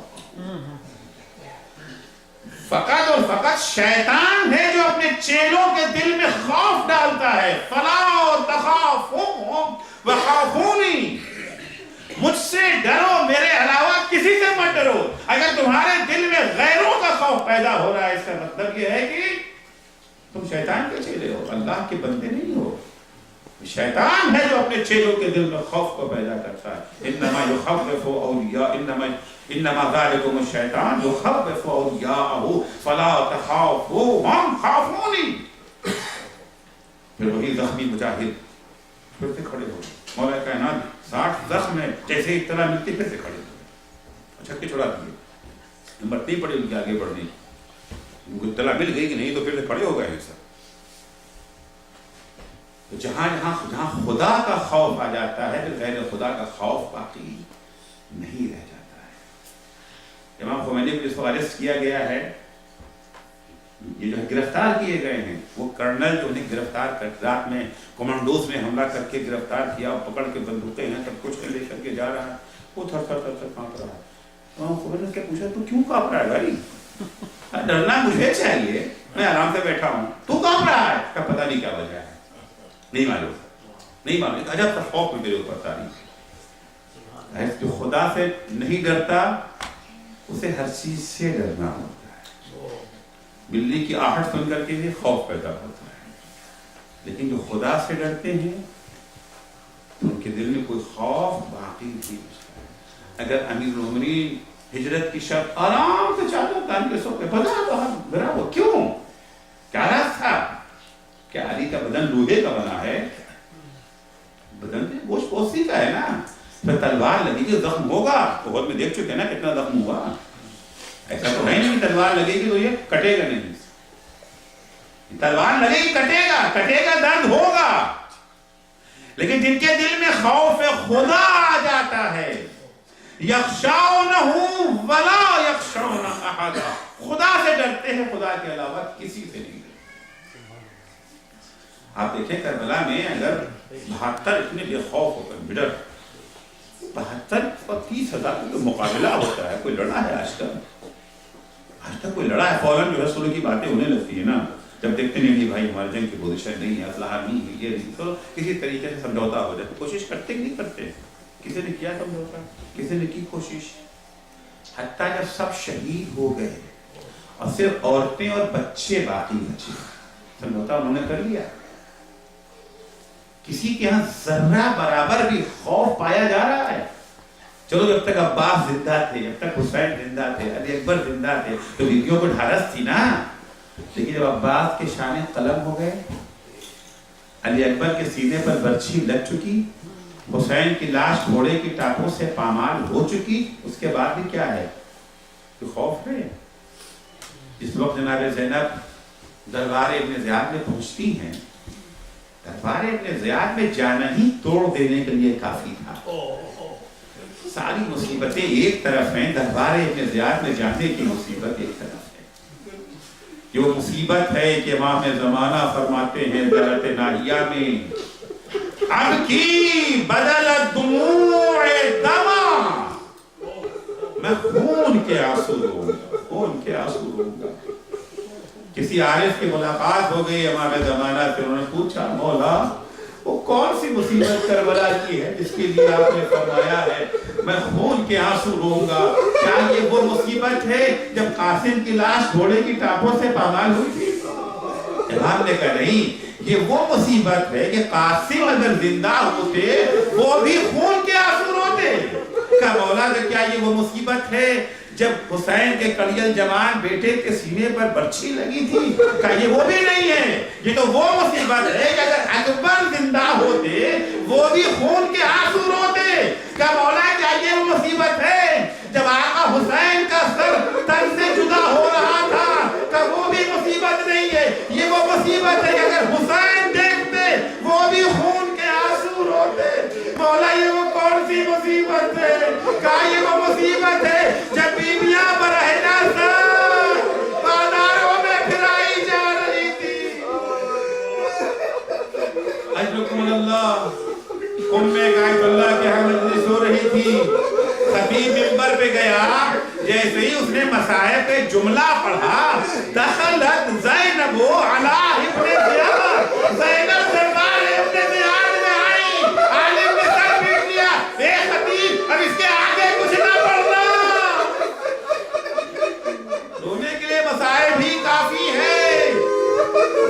فقط اور فقط شیطان ہے جو اپنے چیلوں کے دل میں خوف ڈالتا ہے. فلا تخافوہم وخافونی. مجھ سے ڈرو، میرے علاوہ کسی سے مت ڈرو. اگر تمہارے دل میں غیروں کا خوف پیدا ہو رہا ہے، اس کا مطلب یہ ہے کہ تم شیطان کے چیلے ہو، اللہ کے بندے نہیں ہو. شیطان ہے جو اپنے چیلوں کے دل میں خوف کو پیدا کرتا ہے. انما یخوف اولیاء انما ذالکم الشیطان یخوف اولیاءہ فلا تخافوہم خافونی. پھر وہی زخمی مجاہد پھر سے کھڑے ہو. مولا کائنات 60 زخم ہے، جیسے اطلاع ملتی پھر سے کھڑے ہو. چھکے چھڑا دیے، ہمت نہیں پڑی ان کی آگے بڑھنے. ان کو اطلاع مل گئی کہ نہیں تو پھر سے کھڑے ہو گئے ہیں سب. تو جہاں جہاں خدا کا خوف آ جاتا ہے پھر غیر خدا کا خوف باقی نہیں رہ جاتا ہے. امام خمینی کو جس کو ارسٹ کیا گیا ہے، یہ جو گرفتار کیے گئے ہیں، وہ کرنل جو انہیں گرفتار کر رات میں کمانڈوز میں حملہ کر کے گرفتار کیا اور پکڑ کے بندوقیں ہیں سب کچھ لے کر کے جا رہا ہے، وہ تھر تھر تھر تھر کانپ رہا ہے. امام خمینی نے کیا پوچھا تو کیوں کانپ رہا ہے بھائی؟ ڈرنا مجھے چاہیے، میں آرام سے بیٹھا ہوں، تو کانپ رہا ہے. کا پتہ نہیں کیا وجہ ہے، نہیں معلوم، نہیں معلوم. عجب سا خوف میں میرے اوپر تاریخ. جو خدا سے نہیں ڈرتا اسے ہر چیز سے ڈرنا ہوتا ہے. بلی کی آہٹ سن کر کے بھی خوف پیدا ہوتا ہے، لیکن جو خدا سے ڈرتے ہیں تو ان کے دل میں کوئی خوف باقی نہیں ہوتا ہے. اگر امیر المومنین ہجرت کی شب آرام سے چادر تان کے سو کے بنا وہ کیوں؟ کیا راز تھا؟ کیا علی کا بدن لوہے کا بنا ہے؟ بدن میں گوشت پوستی کا ہے نا. پھر تلوار لگی گی زخم ہوگا. بہت میں دیکھ چکے نا کتنا زخم ہوا. ایسا تو ہے نہیں تلوار لگے گی تو یہ کٹے گا نہیں. تلوار لگے گی کٹے گا، کٹے گا درد ہوگا. لیکن جن کے دل میں خوف خدا آ جاتا ہے، یخشونہ ولا یخشون احدا، خدا سے ڈرتے ہیں، خدا کے علاوہ کسی سے نہیں ڈرتے۔ آپ دیکھیں کربلا میں اگر 72 اتنے بے خوف ہو کر بڈر، 72 اور 30,000 کا مقابلہ ہوتا ہے، کوئی لڑا ہے آج تک کوئی لڑا ہے؟ فوراً جو ہے سلو کی باتیں ہونے لگتی ہیں نا، جب دیکھتے نہیں کہ بھائی ہمارے جنگ کی پوزیشن نہیں ہے، اسلحہ نہیں ہے، یہ نہیں، تو کسی طریقے سے سمجھوتا ہو جائے۔ کوشش کرتے کہ نہیں کرتے؟ کسی نے کیا سمجھوتا؟ کسی نے کی کوشش؟ حتیٰ جب سب شہید ہو گئے اور صرف عورتیں اور بچے باقی بچے، سمجھوتا انہوں نے کر لیا؟ کسی کے ہاں ذرہ برابر بھی خوف پایا جا رہا ہے؟ چلو جب تک عباس زندہ تھے، جب تک حسین زندہ تھے، علی اکبر زندہ تھے، تو بیویوں کو ڈھارس تھی نا۔ لیکن جب عباس کے شانے قلم ہو گئے، علی اکبر کے سینے پر برچھی لگ چکی، حسین کی لاش گھوڑے کی ٹانگوں سے پامال ہو چکی، اس کے بعد بھی کیا ہے؟ تو خوف ہے۔ اس وقت جناب زینب دربار ابن زیاد میں پہنچتی ہیں، دربار ابن زیاد میں جانا ہی توڑ دینے کے لیے کافی تھا۔ ساری مصیبتیں ایک طرف ہیں، دربار ابن زیاد میں جانے کی مصیبت ایک طرف ہے۔ یہ وہ مصیبت ہے کہ امام زمانہ فرماتے ہیں درت ناہیہ میں، اب کی بدل دموع دما، میں خون کے آنسو روں گا، خون کے آنسو روں گا۔ کسی عارف کی ملاقات ہو گئی امام زمانہ سے، انہوں نے پوچھا مولا وہ کون سی مصیبت کربلا کی ہے جس کے لیے آپ نے فرمایا ہے میں خون کے آنسو روں گا؟ کیا یہ وہ مصیبت ہے جب قاسم کی لاش گھوڑے کی ٹانگوں سے پامال ہوئی تھی؟ امام نے کہا نہیں، یہ وہ مصیبت ہے کہ قاسم اگر زندہ ہوتے وہ بھی خون کے آنسو روتے۔ کہا مولا کیا یہ وہ مصیبت ہے جب حسین کے کڑیل جوان بیٹے کے سینے پر برچھی لگی تھی؟ کہا یہ وہ بھی نہیں ہے، یہ تو وہ مصیبت ہے کہ اگر اکبر زندہ ہوتے وہ بھی خون کے آنسو روتے۔ کہا مولا کیا یہ وہ مصیبت ہے جب آقا حسین کا سر تن سے جدا ہو رہا تھا؟ کہا وہ بھی مصیبت نہیں ہے، یہ وہ مصیبت ہے کہ اگر حسین دیکھتے وہ بھی خون کے آنسو روتے۔ مولا یہ وہ کون سی مصیبت ہے؟ کہا یہ وہ مصیبت ہے جب بیویاں براہ راست بازاروں میں پھرائی جا رہی تھی۔ اجرکم اللہ، بیت اللہ کے ہاں مجلس ہو رہی تھی، خطیب منبر پہ گیا، جیسے ہی اس نے مصائب پہ جملہ پڑھا، دخلت زینب علی ابن زیاد، زینب دربار ابن زیاد میں آئی، عالم نے سر پیٹ لیا، اے خطیب اب اس کے آگے کچھ نہ پڑھنا، رونے کے لیے مصائب ہی کافی ہے۔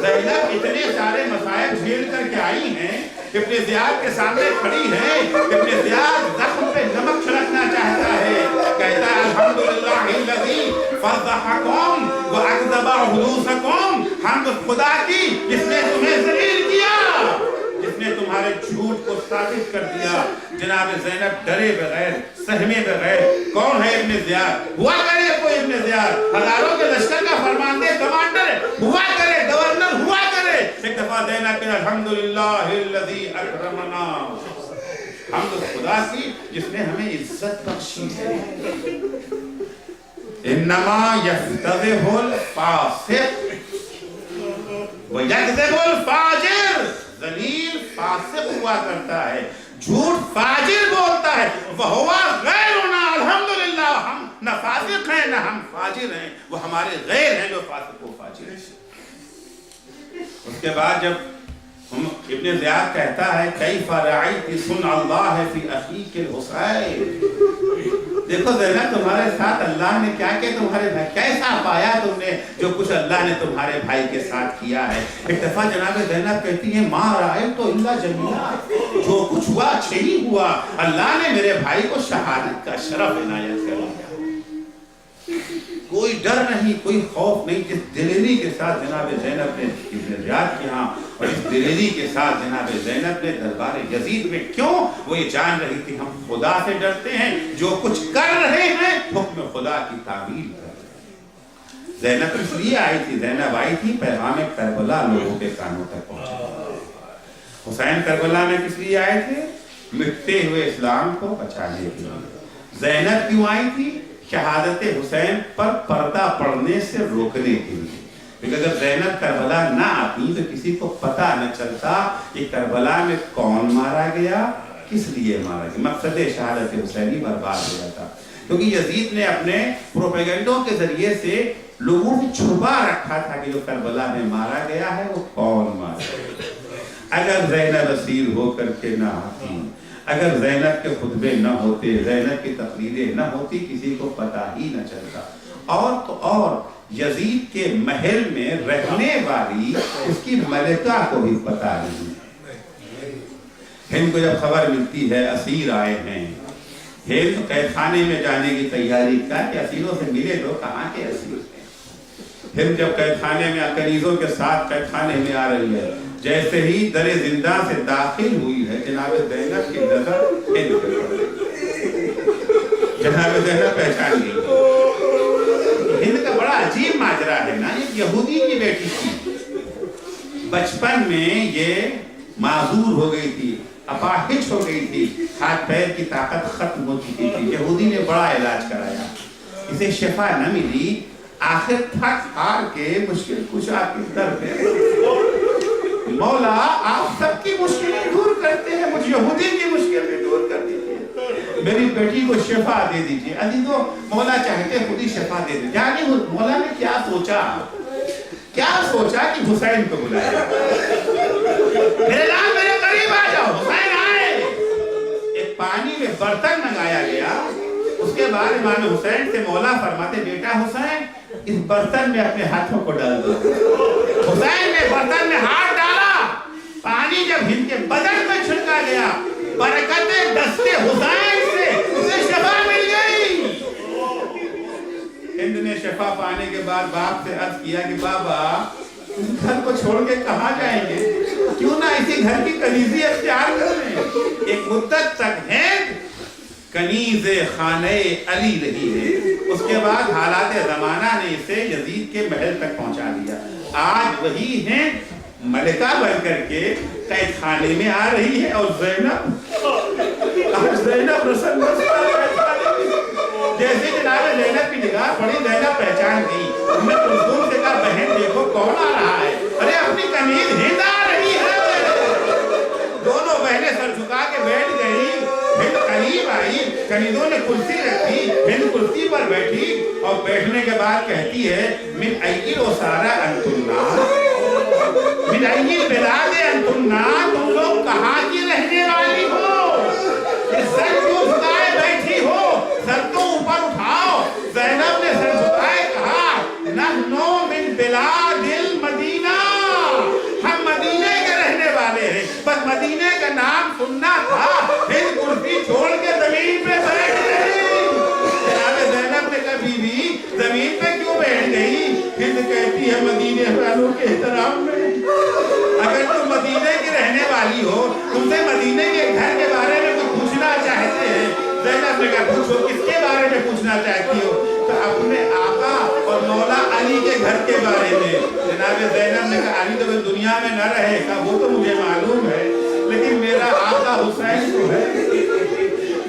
زینب اتنے سارے مصائب جھیل کر کے آئی ہیں، ابن زیاد کے سامنے کھڑی ہے، ابن زیاد زخم پہ نمک چھڑکنا چاہتا ہے، کہتا ہے الحمدللہ الذی فضحکم واکذب حدوثکم، حمد خدا کی جس نے تمہیں ذلیل کیا، جس نے تمہارے جھوٹ کو ثابت کر دیا۔ جناب زینب ڈرے بغیر سہمے بغیر، کون ہے ابن زیاد؟ ہوا کرے کوئی ابن زیاد ہزاروں کے لشکر کا فرماندہ کمانڈر ہوا کرے، گورنر ہوا کرے، ایک دفعہ زینب کہ الحمدللہ الذی اکرمنا، حمد خدا کی جس نے ہمیں عزت بخشی ہے۔ انما یفتضح الفاسق ویکذب الفاجر، ذلیل فاسق ہوا کرتا ہے، جھوٹ فاجر بولتا ہے، وہو غیرنا، الحمدللہ ہم نہ فاسق ہیں نہ ہم فاجر ہیں، وہ ہمارے غیر ہیں جو فاسق و فاجر ہیں۔ اس کے بعد جب ابن زیاد کہتا ہے کیف رعیت صنع اللہ فی اخیک الحسین، دیکھو زینب تمہارے ساتھ اللہ نے کیا کہ تمہارے بھائی کیسا پایا تم نے جو کچھ اللہ نے تمہارے بھائی کے ساتھ کیا ہے۔ ایک دفعہ جناب زینب کہتی ہیں ما رأیت الا جمیلا، جو کچھ ہوا اچھے ہی ہوا، اللہ نے میرے بھائی کو شہادت کا شرف عنایت کر دیا۔ کوئی ڈر نہیں، کوئی خوف نہیں، جس دلیری کے ساتھ جناب زینب نے ابن زیاد کی ہاں اور اس دلیری کے ساتھ جناب زینب نے دربار یزید میں، کیوں؟ وہ یہ جان رہی تھی ہم خدا سے ڈرتے ہیں، جو کچھ کر رہے ہیں حکم خدا کی تعمیل کر رہے ہیں۔ زینب اس لیے آئی تھی، زینب آئی تھی پیغام کربلا لوگوں کے کانوں تک پہنچا، حسین کربلا میں کس لیے آئے تھے؟ مٹتے ہوئے اسلام کو بچانے کے لیے۔ زینب کیوں آئی تھی؟ شہادت حسین پر پردہ پڑنے سے روکنے کے لیے، کیونکہ اگر زینب کربلا نہ آتی تو کسی کو پتہ نہ چلتا کہ کربلا میں کون مارا گیا، کس لیے مارا گیا، مقصد شہادت حسینی برباد ہو جاتا۔ کیونکہ یزید نے اپنے پروپیگنڈوں کے ذریعے سے لوگوں کو چھپا رکھا تھا کہ جو کربلا میں مارا گیا ہے وہ کون مارا گیا۔ اگر زینب اسیر ہو کر کے نہ آتی، اگر زینب کے خطبے نہ ہوتے، زینب کی تقریریں نہ ہوتی، کسی کو پتہ ہی نہ چلتا۔ اور تو اور یزید کے محل میں رہنے والی اس کی ملکہ کو بھی پتہ نہیں۔ ہند کو جب خبر ملتی ہے اسیر آئے ہیں، ہند قید خانے میں جانے کی تیاری کا کہ اسیروں سے ملے تو کہاں کے اسیر ہیں۔ ہند جب قید خانے میں کنیزوں کے ساتھ قید خانے میں آ رہی ہے، جیسے ہی در زندہ سے داخل ہوئی ہے جناب زینب کی نظر ہند پہ پڑ گئی۔ جناب زینب پہچان گئی۔ ہند کا بڑا عجیب ماجرا ہے نا، ایک یہودی کی بیٹی تھی، بچپن میں یہ معذور ہو گئی تھی، اپاہج ہو گئی تھی، ہاتھ پیر کی طاقت ختم ہو چکی تھی۔ یہودی نے بڑا علاج کرایا، اسے شفا نہ ملی، آخر تھک ہار کے مشکل کشا کے در پہ مولا آپ سب کی مشکلیں دور کرتے ہیں، مجھ یہودی کی مشکل بھی دور کر دیجیے، میری بیٹی کو شفا دے دیجیے۔ عزیزو مولا چاہتے خود ہی شفا دے دیجیے۔ یعنی مولا نے کیا سوچا کہ حسین کو بلایا، میرے لال میرے قریب آ جاؤ، حسین آئے۔ ایک پانی میں برتن منگایا گیا، اس کے بعد امام حسین سے مولا فرماتے بیٹا حسین اس برتن میں اپنے ہاتھوں کو ڈال دو۔ حسین نے برتن میں ہاتھ ڈالا، پانی جب ہند کے بدن میں چھڑکا گیا، برکت دست حسین سے اسے شفا مل گئی۔ ہند نے شفا پانے کے بعد باپ سے عرض کیا کہ بابا اس گھر کو چھوڑ کے کہاں جائیں گے، کیوں نہ اسی گھر کی کنیزی اختیار کر لیں۔ ایک مدت تک ہند کنیز خانہ علی رہی ہے، اس کے بعد حالات زمانہ نے اسے یزید کے محل تک پہنچا دیا۔ آج وہی ہیں ملکہ بن کر کے قید خانے میں آ رہی ہے، اور زینب رسل جیسے جناب زینب کی نگاہ پڑی، زینب پہچان گئی، انہوں نے کلثوم سے کہا بہن دیکھو کون آ رہا ہے، ارے اپنی کنیز ہند آ رہی ہے۔ دونوں بہنیں سر جھکا کے بیٹھ گئی، ہند قریب آئی، کنیزوں نے کرسی رکھی، ہند کرسی پر بیٹھی اور بیٹھنے کے بعد کہتی ہے من ایل اسارہ انتنا، من ایل بلاد انتنا، تم لوگ کہاں کی رہنے والی ہو، سر کیوں جھکائے بیٹھی ہو، سر تو اوپر اٹھاؤ۔ زینب نے سر جھکائے کہا نحنو من بلاد المدینہ، ہم مدینے کے رہنے والے ہیں، بس مدینے کا نام سننا تھا۔ ہند کرسی چھوڑ کے زمین پہ بیٹھ گئی۔ جناب زینب نے کہا بی بی زمین پہ کیوں بیٹھ گئی؟ ہند کہتی ہے مدینے والوں کے احترام میں، اگر تم مدینے کی رہنے والی ہو، تم سے مدینے کے گھر کے بارے میں کچھ پوچھنا چاہتے ہیں۔ زینب نے کہا پوچھو، کس کے بارے میں پوچھنا چاہتی ہو؟ تو اپنے آقا اور مولا علی کے گھر کے بارے میں۔ جناب زینب نے کہا علی تو دنیا میں نہ رہے گا، وہ تو مجھے معلوم ہے، لیکن میرا آقا حسین تو ہے،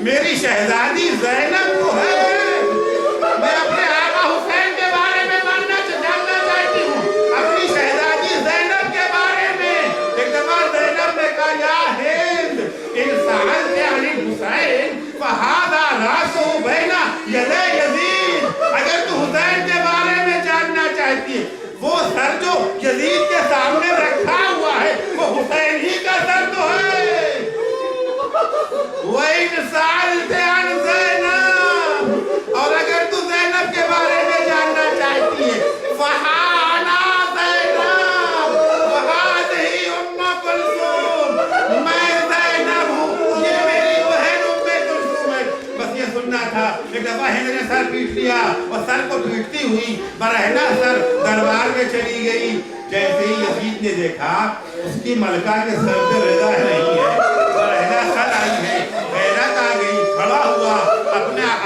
میری شہزادی زینب تو ہے، میں اپنے آقا حسین کے بارے میں جاننا چاہتی ہوں، اپنی شہزادی زینب کے بارے میں۔ ایک دفعہ زینب نے کہا یا ہند ان سألت عن الحسین فہذا راسہ بین یدی یزید، اگر تو حسین کے بارے میں جاننا چاہتی ہے، وہ سر جو یزید کے سامنے رکھا ہوا ہے وہ حسین ہی کا سر تو ہے۔ وَإِنْ سَأَلْتَ عَنْ زَيْنَبَ، اور اگر تو زینب کے بارے میں جاننا چاہتی ہے فَحَانَا زَيْنَبَ وَهَذِهِ أُمُّ كُلْثُومَ، میں زینب ہوں، یہ میری بہن کلثوم ہے۔ بس یہ سننا تھا۔ ایک دفعہ ہند نے سر پیٹ لیا اور سر کو پیٹتی ہوئی برہنہ سر دربار میں چلی گئی۔ جیسے ہی یزید نے دیکھا اس کی ملکہ کے سر پہ رضا نہیں ہے، برہنہ سر آئی ہے، غیرت آ گئی، کھڑا ہوا،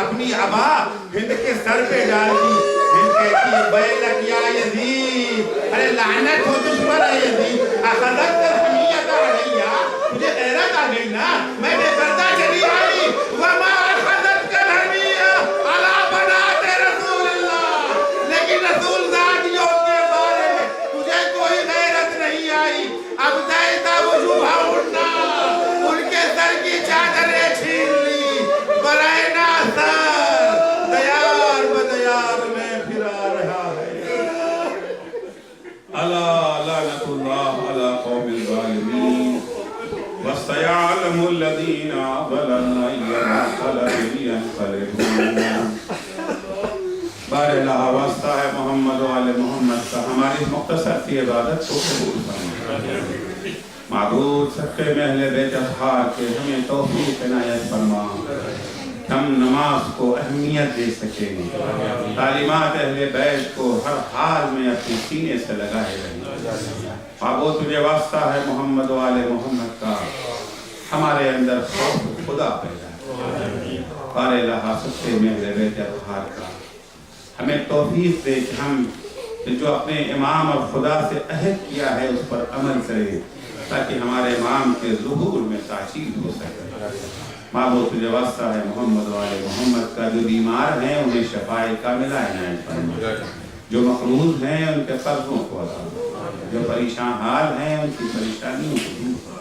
اپنی عبا ہند کے سر پہ ڈال دی۔ ہند کہتی ہے بیلک یا یزید، ارے لعنت ہو تجھ پر ہے یزید، اخذت حمیت علیہ، آ گئی نا میں نے پردہ چلی آئی وما اخذت کلہنیہ علی بنات رسول اللہ لیکن رسول ذاتیوں کے بارے میں تجھے کوئی غیرت نہیں آئی اب دیتا وہ شبہ اٹھنا ان کے سر کی چادریں چھین لی برائے ناصر دیار بدیار میں پھرا رہا ہے الا لعنت اللہ علی قوم الظالمین وَسَيَعْلَمُ الَّذِينَ ظَلَمُوا أَيَّ مُنقَلَبٍ يَنقَلِبُونَ بار اللہ واسطہ ہے محمد و آل محمد کا ہماری مختصر سی عبادت کو قبول فرما معبود صدقے میں اہل بیت اطہار کے ہمیں توفیق عنایت فرما ہم نماز کو اہمیت دے سکیں تعلیمات اہل بیت کو ہر حال میں اپنے سینے سے لگائے رہیں معبود تجھے واسطہ ہے محمد و آل محمد کا ہمارے اندر خوف خدا پیدا بار الہ صدقے میں اہل بیت اطہار کا ہمیں توفیق دے کہ ہم جو اپنے امام اور خدا سے عہد کیا ہے اس پر عمل کریں تاکہ ہمارے امام کے ظہور میں تاثیر ہو سکے معبود تجھے واسطہ ہے محمد و آل محمد کا جو بیمار ہیں انہیں شفاء کاملہ عنایت فرما جو مقروض ہیں ان کے قرضوں کو ادا جو پریشان حال ہیں ان کی پریشانیوں کو دور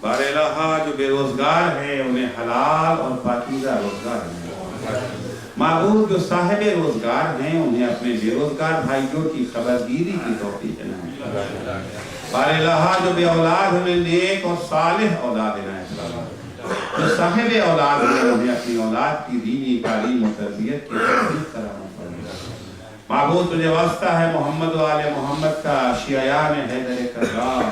بار الہ جو بے روزگار ہیں انہیں حلال اور پاکیزہ روزگار ہیں معبود جو صاحب روزگار ہیں انہیں اپنے بے روزگار بھائیوں کی خبرگیری کی توفیق عنایت بار الہ جو بے اولاد ہمیں نیک اور صالح اولاد عنایت فرما جو صاحب اولاد ہیں انہیں اپنی اولاد کی دینی تعلیم و تربیت کی توفیق فراہم فرما معبود تجھے واسطہ ہے محمد و آل محمد کا شیعان حیدر کرار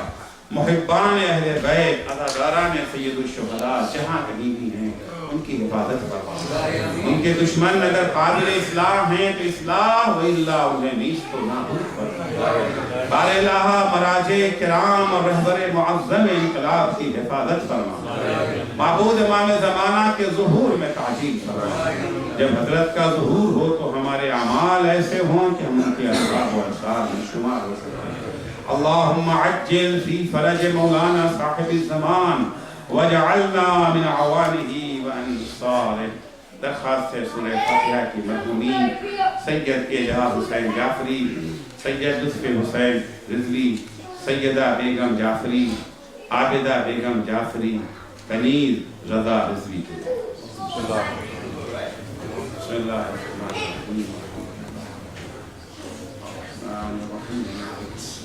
محبان اہل بیت عزاداران سید الشہداء جہاں کہیں بھی ہیں ان کی حفاظت فرما ان کے دشمن اگر قابل اصلاح ہیں تو اصلاح و اللہ انہیں نیست و نابود فرما بار الہ مراجع کرام اور رہبر معظم انقلاب کی حفاظت فرما معبود امام زمانہ کے ظہور میں تعجیل فرما جب حضرت کا ظہور ہو تو ہمارے اعمال ایسے ہوں کہ ہم ان کے اسباب و اثار میں شمار ہو سکتے اللہم عجل فی فرج مولانا صاحب الزمان وجعلنا من عوانہ وانصارہ درخواست ہے سورہ فاتحہ کی مرحومین سید اعجاز حسین جعفری سید لطف حسین رضوی سیدہ بیگم جعفری عابدہ بیگم جعفری کنیز رضا رضوی بسم اللہ الرحمن الرحیم